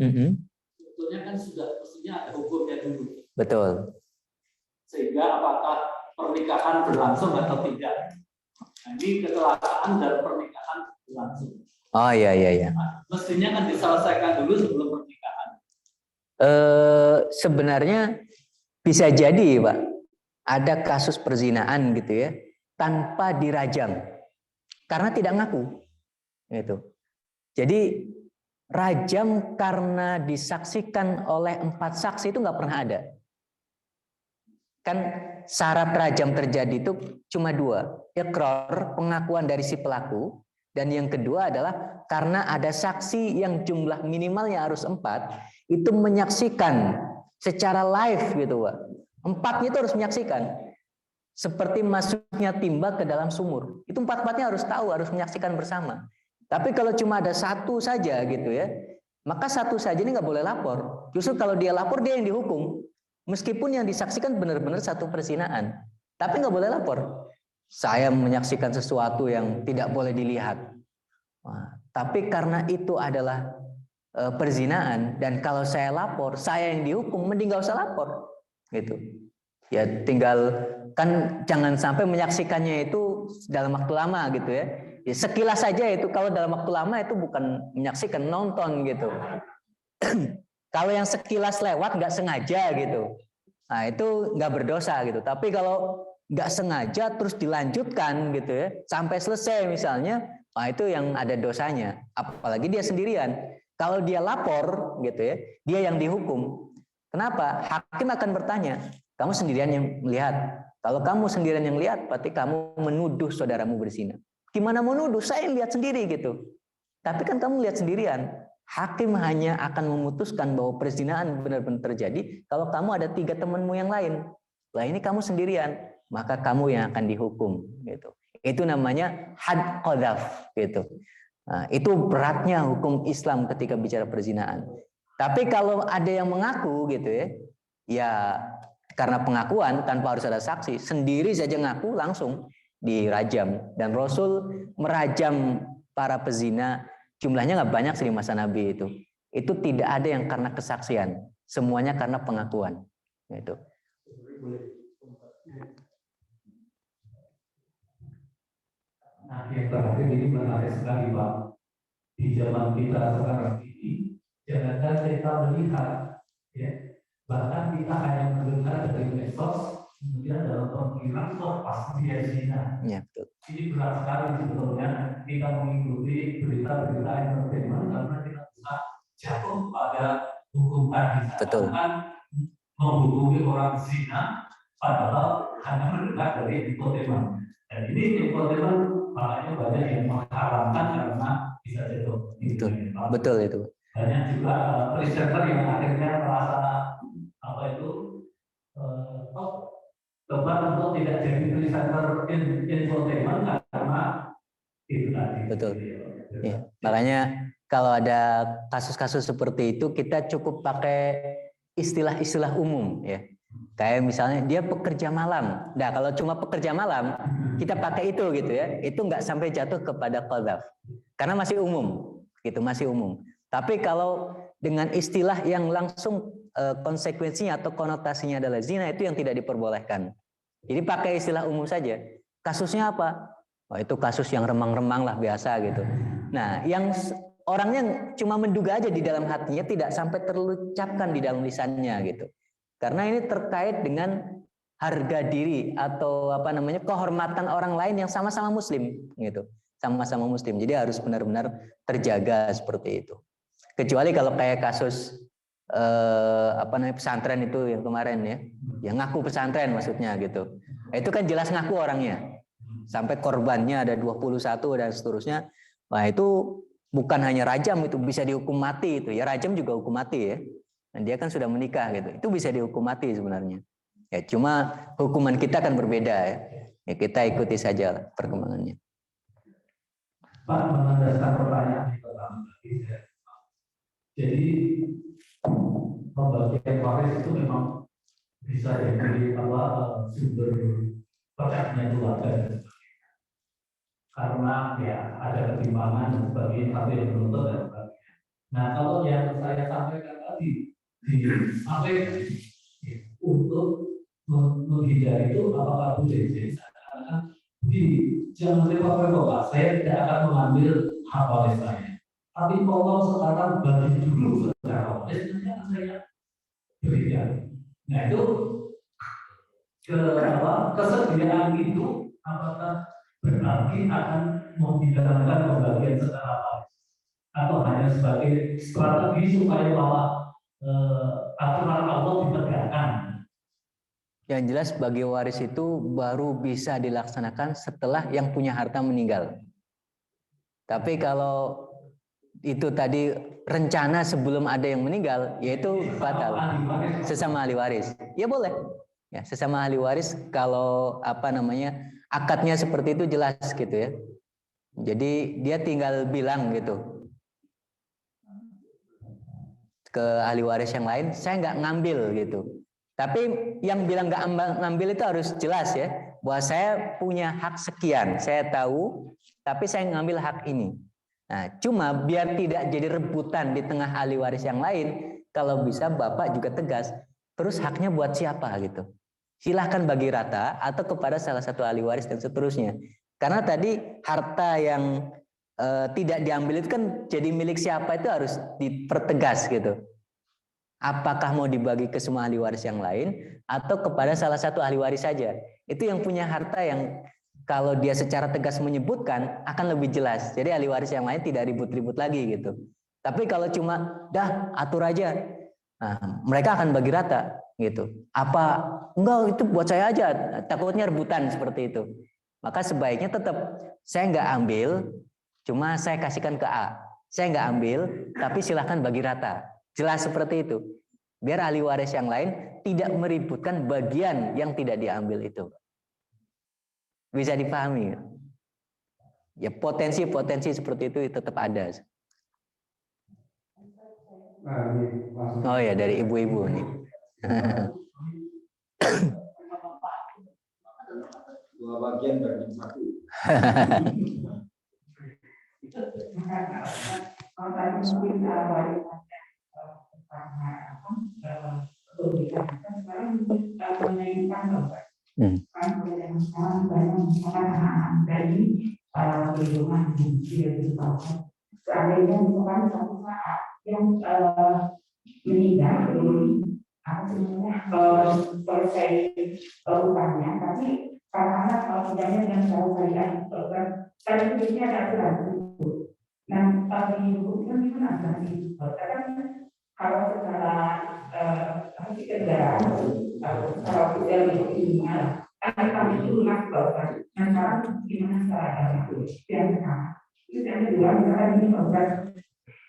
sebetulnya kan sudah mestinya ada hukumnya dulu. Betul. Sehingga apakah pernikahan berlangsung atau tidak? Nah, ini kecelakaan dan pernikahan berlangsung. Oh iya. Nah, mestinya kan diselesaikan dulu sebelum pernikahan. Sebenarnya bisa jadi, Pak. Ada kasus perzinaan gitu ya, tanpa dirajam. Karena tidak ngaku. Gitu. Jadi rajam karena disaksikan oleh 4 saksi itu nggak pernah ada. Kan syarat rajam terjadi itu cuma 2. Iqrar, pengakuan dari si pelaku. Dan yang kedua adalah karena ada saksi yang jumlah minimalnya harus 4. Itu menyaksikan secara live gitu Pak. 4-nya itu harus menyaksikan. Seperti masuknya timba ke dalam sumur. Itu 4-4-nya harus tahu, harus menyaksikan bersama. Tapi kalau cuma ada 1 saja gitu ya, maka 1 saja ini nggak boleh lapor. Justru kalau dia lapor dia yang dihukum. Meskipun yang disaksikan benar-benar satu perzinaan. Tapi nggak boleh lapor. Saya menyaksikan sesuatu yang tidak boleh dilihat. Nah, tapi karena itu adalah perzinaan dan kalau saya lapor, saya yang dihukum, mending nggak usah lapor. Gitu. Ya tinggal kan jangan sampai menyaksikannya itu dalam waktu lama gitu ya. Ya sekilas saja itu kalau dalam waktu lama itu bukan menyaksikan, nonton gitu. Kalau yang sekilas lewat nggak sengaja gitu, nah itu nggak berdosa gitu. Tapi kalau nggak sengaja terus dilanjutkan gitu ya sampai selesai misalnya, nah itu yang ada dosanya. Apalagi dia sendirian. Kalau dia lapor gitu ya, dia yang dihukum. Kenapa? Hakim akan bertanya, kamu sendirian yang melihat. Kalau kamu sendirian yang lihat, berarti kamu menuduh saudaramu berzina. Gimana mau nuduh? Saya yang lihat sendiri gitu. Tapi kan kamu lihat sendirian. Hakim hanya akan memutuskan bahwa perzinaan benar-benar terjadi kalau kamu ada 3 temanmu yang lain. Lah ini kamu sendirian, maka kamu yang akan dihukum gitu. Itu namanya had qadhaf gitu. Nah, itu beratnya hukum Islam ketika bicara perzinaan. Tapi kalau ada yang mengaku gitu ya, ya karena pengakuan tanpa harus ada saksi, sendiri saja ngaku langsung dirajam. Dan Rasul merajam para pezina, jumlahnya nggak banyak sih di masa Nabi itu. Itu tidak ada yang karena kesaksian, semuanya karena pengakuan. Gitu. Nah, yang terakhir ini menarik sekali Pak. Di zaman kita sekarang ini, jangan kita melihat, ya, bahkan kita hanya mendengar dari medsos, kemudian dalam pemikiran kok pasti dia zina. Ya, betul. Ini berat sekali sebetulnya kita mengikuti berita-berita entertainment karena kita bisa jatuh pada hukum tadi. Betul. Kan menghukumi orang zina padahal hanya mendengar dari infotainment. Dan ini infotainment makanya banyak yang mengharamkan karena bisa jatuh. Betul. Betul itu. Banyak juga presenter yang akhirnya merasa apa itu coba untuk tidak jadi presenter infotainment karena itu tadi. Betul. Ya. Makanya kalau ada kasus-kasus seperti itu kita cukup pakai istilah-istilah umum ya. Kayak misalnya dia pekerja malam. Nah kalau cuma pekerja malam kita pakai itu gitu ya. Itu nggak sampai jatuh kepada qadhaf. Karena masih umum gitu, masih umum. Tapi kalau dengan istilah yang langsung konsekuensinya atau konotasinya adalah zina, itu yang tidak diperbolehkan. Jadi pakai istilah umum saja. Kasusnya apa? Oh, itu kasus yang remang-remang lah biasa gitu. Nah, yang orangnya cuma menduga aja di dalam hatinya, tidak sampai terucapkan di dalam lisannya gitu. Karena ini terkait dengan harga diri atau apa namanya kehormatan orang lain yang sama-sama Muslim gitu, sama-sama Muslim. Jadi harus benar-benar terjaga seperti itu. Kecuali kalau kayak kasus apa namanya pesantren itu yang kemarin ya, yang ngaku pesantren maksudnya gitu. Itu kan jelas ngaku orangnya. Sampai korbannya ada 21 dan seterusnya. Nah itu bukan hanya rajam, itu bisa dihukum mati itu. Ya rajam juga hukum mati ya. Dan dia kan sudah menikah gitu. Itu bisa dihukum mati sebenarnya. Ya cuma hukuman kita kan berbeda ya. Ya kita ikuti saja perkembangannya. Pak menandaskan pertanyaan yang pertama tadi. Jadi pembagian waris itu memang bisa jadi sumber pecahnya keluarga dan sebagainya. Karena ya ada ketimpangan dan sebagainya, satu yang menuntut dan sebagainya. Nah kalau yang saya sampaikan tadi di untuk menghindari itu apakah boleh? Jadi jangan repot-repot Pak, saya tidak akan mengambil hak waris saya. Tapi tolong sekarang bagi dulu secara waris, nanti akan saya berikan. Nah itu kesediaan itu apakah berarti akan membidangan pembagian secara waris atau hanya sebagai strategi supaya bahwa aturan Allah ditegakkan. Yang jelas bagi waris itu baru bisa dilaksanakan setelah yang punya harta meninggal. Tapi kalau itu tadi rencana sebelum ada yang meninggal, yaitu batal. Sesama ahli waris. Ya boleh. Ya, sesama ahli waris kalau akadnya seperti itu jelas gitu ya. Jadi dia tinggal bilang gitu ke ahli waris yang lain, saya nggak ngambil gitu. Tapi yang bilang nggak ngambil itu harus jelas ya, bahwa saya punya hak sekian, saya tahu, tapi saya ngambil hak ini. Nah, cuma biar tidak jadi rebutan di tengah ahli waris yang lain, kalau bisa Bapak juga tegas, terus haknya buat siapa gitu. Silahkan bagi rata atau kepada salah satu ahli waris dan seterusnya. Karena tadi harta yang tidak diambil itu kan jadi milik siapa itu harus dipertegas gitu. Apakah mau dibagi ke semua ahli waris yang lain atau kepada salah satu ahli waris saja. Itu yang punya harta yang kalau dia secara tegas menyebutkan akan lebih jelas. Jadi ahli waris yang lain tidak ribut-ribut lagi gitu. Tapi kalau cuma dah atur aja, nah, mereka akan bagi rata gitu. Apa enggak itu buat saya aja, takutnya rebutan seperti itu. Maka sebaiknya tetap saya nggak ambil, cuma saya kasihkan ke A. Saya nggak ambil, tapi silahkan bagi rata. Jelas seperti itu. Biar ahli waris yang lain tidak meributkan bagian yang tidak diambil itu. Bisa dipahami? Ya potensi-potensi seperti itu tetap ada. Oh ya, dari ibu-ibu nih. Dua bagian dari satu. Seandainya misalkan satu saat yang meninggal selesai utangnya, tapi karena kalau tidaknya dengan cara syariah tadi ini ada aturan itu. Nah, di hukum kan itu aturan itu. Karena kalau secara kendaraan, kalau kita minimal, kami itu lunas bahkan. Nah, sekarang gimana secara agama itu yang pertama. Itu ada dua, misalkan ini korban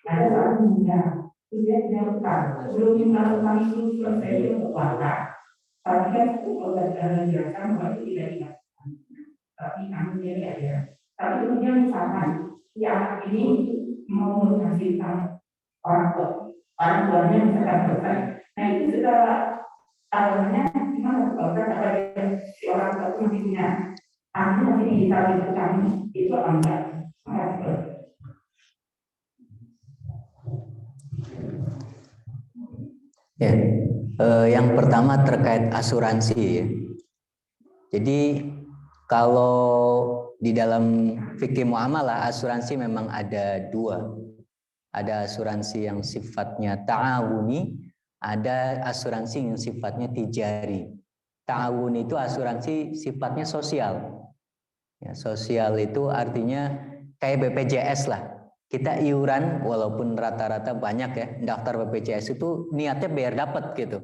ada seorang meninggal, itu dia tidak utang. Sebelum utang itu selesai itu berpuasa. Tapi kan korban biasa bahwa itu tidak dilakukan. Tapi kami jadi ada. Tapi kemudian misalkan si anak ini mau mengasih utang orang tuanya misalkan selesai. Nah itu sudah awalnya gimana korban apabila si orang tua itu masih punya anak masih ditaruh itu kami itu enggak. Ya, yang pertama terkait asuransi ya. Jadi kalau di dalam fikih muamalah asuransi memang ada dua. Ada asuransi yang sifatnya ta'awuni, ada asuransi yang sifatnya tijari. Ta'awuni itu asuransi sifatnya sosial. Ya, sosial itu artinya kayak BPJS lah. Kita iuran walaupun rata-rata banyak ya, daftar BPJS itu niatnya biar dapat gitu.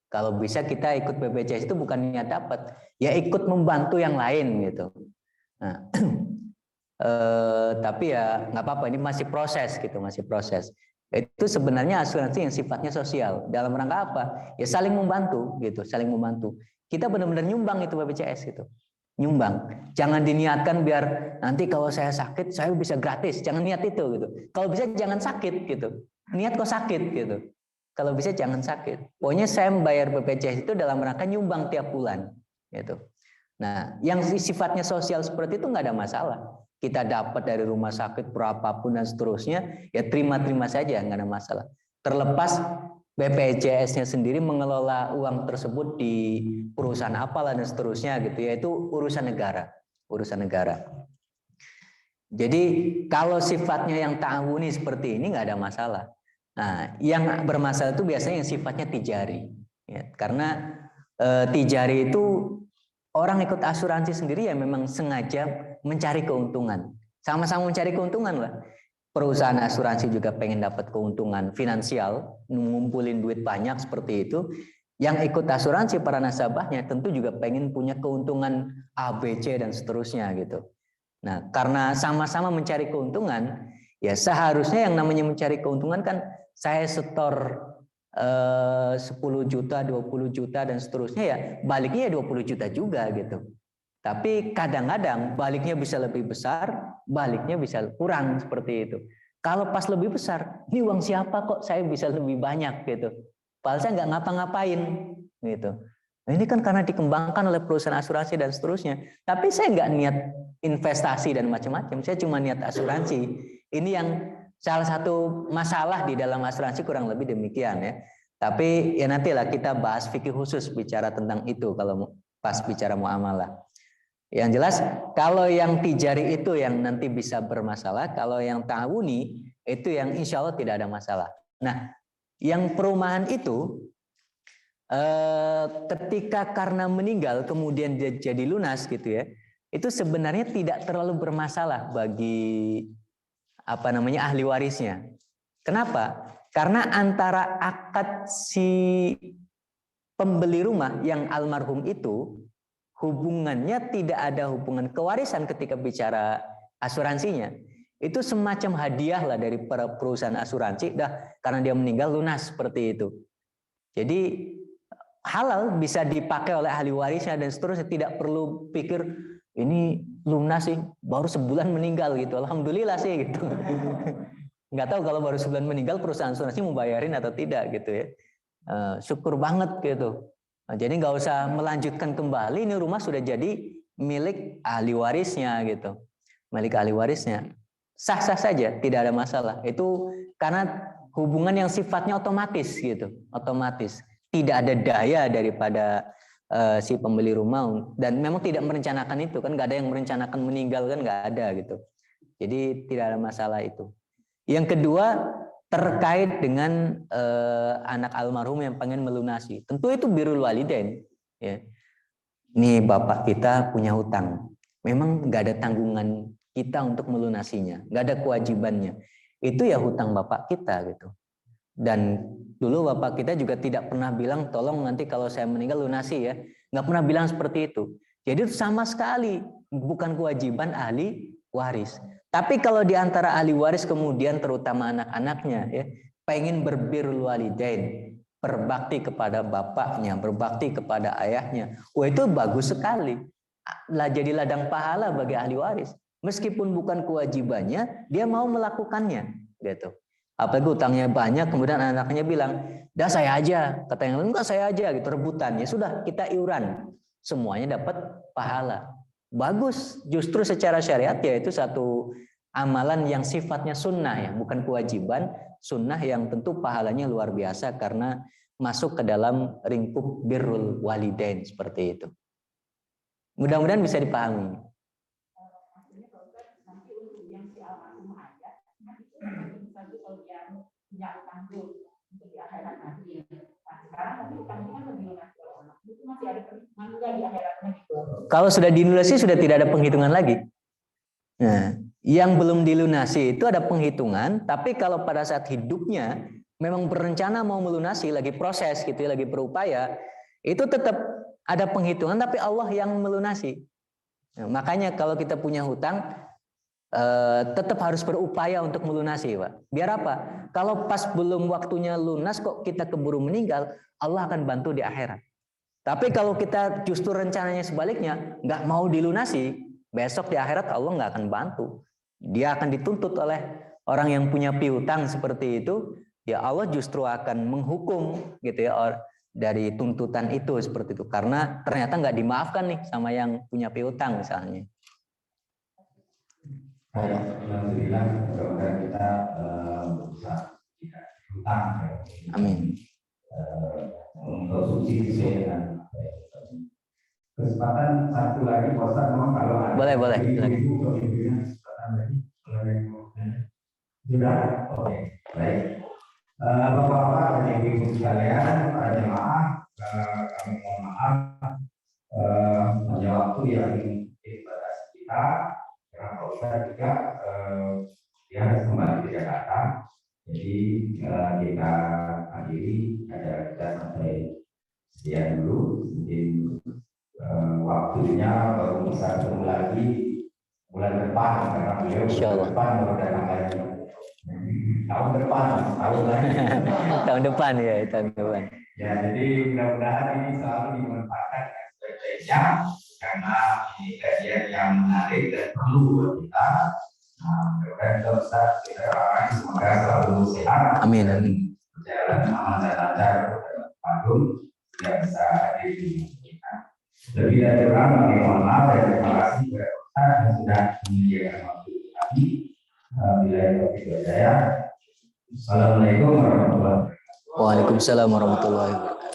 Kalau bisa kita ikut BPJS itu bukan niat dapat, ya ikut membantu yang lain gitu. Nah, tapi ya nggak apa-apa, ini masih proses gitu, masih proses. Itu sebenarnya asuransi yang sifatnya sosial. Dalam rangka apa? Ya saling membantu gitu, saling membantu. Kita benar-benar nyumbang itu BPJS gitu. nyumbang. Jangan diniatkan biar nanti kalau saya sakit saya bisa gratis. Jangan niat itu gitu. Kalau bisa jangan sakit gitu. Niat kok sakit gitu. Kalau bisa jangan sakit. Pokoknya saya membayar BPJS itu dalam rangka nyumbang tiap bulan gitu. Nah, yang sifatnya sosial seperti itu nggak ada masalah. Kita dapat dari rumah sakit berapapun dan seterusnya, ya terima-terima saja, nggak ada masalah. Terlepas BPJS-nya sendiri mengelola uang tersebut di perusahaan apalah dan seterusnya gitu, yaitu urusan negara, urusan negara. Jadi kalau sifatnya yang ta'awuni seperti ini nggak ada masalah. Nah, yang bermasalah itu biasanya yang sifatnya tijari, ya, karena tijari itu orang ikut asuransi sendiri ya memang sengaja mencari keuntungan. Sama-sama mencari keuntungan lah. Perusahaan asuransi juga pengen dapat keuntungan finansial, ngumpulin duit banyak seperti itu. Yang ikut asuransi para nasabahnya tentu juga pengen punya keuntungan A, B, C dan seterusnya gitu. Nah, karena sama-sama mencari keuntungan, ya seharusnya yang namanya mencari keuntungan kan saya setor 10 juta, 20 juta dan seterusnya ya baliknya 20 juta juga gitu. Tapi kadang-kadang baliknya bisa lebih besar, baliknya bisa kurang seperti itu. Kalau pas lebih besar, ini uang siapa kok saya bisa lebih banyak gitu. Padahal saya nggak ngapa-ngapain gitu. Nah, ini kan karena dikembangkan oleh perusahaan asuransi dan seterusnya. Tapi saya nggak niat investasi dan macam-macam. Saya cuma niat asuransi. Ini yang salah satu masalah di dalam asuransi kurang lebih demikian ya. Tapi ya nantilah kita bahas fikih khusus bicara tentang itu kalau pas bicara muamalah. Yang jelas kalau yang tijari itu yang nanti bisa bermasalah, kalau yang ta'awuni itu yang insya Allah tidak ada masalah. Nah, yang perumahan itu ketika karena meninggal kemudian dia jadi lunas gitu ya, itu sebenarnya tidak terlalu bermasalah bagi ahli warisnya. Kenapa? Karena antara akad si pembeli rumah yang almarhum itu hubungannya tidak ada hubungan kewarisan ketika bicara asuransinya. Itu semacam hadiah lah dari para perusahaan asuransi, karena dia meninggal lunas seperti itu. Jadi halal bisa dipakai oleh ahli warisnya dan seterusnya, tidak perlu pikir ini lunas sih baru sebulan meninggal gitu. Alhamdulillah sih gitu. Nggak tahu kalau baru sebulan meninggal perusahaan asuransi mau bayarin atau tidak gitu ya. Syukur banget gitu. Nah, jadi nggak usah melanjutkan kembali, ini rumah sudah jadi milik ahli warisnya gitu. Milik ahli warisnya. Sah-sah saja, tidak ada masalah. Itu karena hubungan yang sifatnya otomatis gitu, otomatis. Tidak ada daya daripada si pembeli rumah dan memang tidak merencanakan itu kan, nggak ada yang merencanakan meninggal kan, nggak ada gitu. Jadi tidak ada masalah itu. Yang kedua terkait dengan anak almarhum yang pengen melunasi, tentu itu birrul walidain. Ya. Ini bapak kita punya hutang, memang nggak ada tanggungan kita untuk melunasinya, nggak ada kewajibannya. Itu ya hutang bapak kita gitu. Dan dulu bapak kita juga tidak pernah bilang tolong nanti kalau saya meninggal lunasi ya, nggak pernah bilang seperti itu. Jadi sama sekali bukan kewajiban ahli waris. Tapi kalau di antara ahli waris kemudian terutama anak-anaknya ya pengen berbirrul walidain, berbakti kepada bapaknya, berbakti kepada ayahnya, wah itu bagus sekali. Lah jadi ladang pahala bagi ahli waris. Meskipun bukan kewajibannya, dia mau melakukannya gitu. Apalagi utangnya banyak, kemudian anaknya bilang, dah saya aja, kata yang lain enggak saya aja gitu, rebutan. Ya sudah kita iuran, semuanya dapat pahala. Bagus, justru secara syariat ya itu satu amalan yang sifatnya sunnah ya, bukan kewajiban, sunnah yang tentu pahalanya luar biasa karena masuk ke dalam ringkup birrul walidain seperti itu. Mudah-mudahan bisa dipahami. Kalau sudah dilunasi sudah tidak ada penghitungan lagi. Nah, yang belum dilunasi itu ada penghitungan, tapi kalau pada saat hidupnya memang berencana mau melunasi, lagi proses gitu ya, lagi berupaya, itu tetap ada penghitungan, tapi Allah yang melunasi. Nah, makanya kalau kita punya hutang, tetap harus berupaya untuk melunasi, Pak. Biar apa? Kalau pas belum waktunya lunas kok kita keburu meninggal, Allah akan bantu di akhirat. Tapi kalau kita justru rencananya sebaliknya, nggak mau dilunasi, besok di akhirat Allah nggak akan bantu. Dia akan dituntut oleh orang yang punya piutang seperti itu, ya Allah justru akan menghukum gitu ya dari tuntutan itu seperti itu. Karena ternyata nggak dimaafkan nih sama yang punya piutang misalnya. Alhamdulillah, mudah-mudahan kita bisa tidak hutang. Amin. Untuk subsidi sesuai dengan kesempatan satu lagi, Ustaz, memang kalau ada Boleh. ibu-ibu kesempatan lagi, kalau yang mau sudah, oke, baik. Bapak-bapak dan ibu-ibu sekalian, para jemaah, kami mohon maaf hanya waktu yang dibatasi kita, karena Pak Ustaz juga dia harus kembali ke Jakarta. Jadi kita akhiri acara kita sampai sekian dulu. Mungkin waktunya baru bisa ketemu lagi bulan depan karena beliau bulan depan baru datang lagi. Tahun depan, tahun lagi. Tahun depan ya, tahun depan. Ya, jadi mudah-mudahan ini selalu dimanfaatkan dengan sebaik-baiknya karena ini kajian yang menarik dan perlu buat kita. Mudah-mudahan kita doakan semoga selalu sehat. Amin. Berjalan aman dan lancar Bandung tidak bisa hadir di kita. Lebih dari kurang kami mohon maaf dan terima kasih kepada Ustaz yang sudah menyediakan waktu kami. Bila itu saya. Assalamualaikum warahmatullahi wabarakatuh. Waalaikumsalam warahmatullahi wabarakatuh.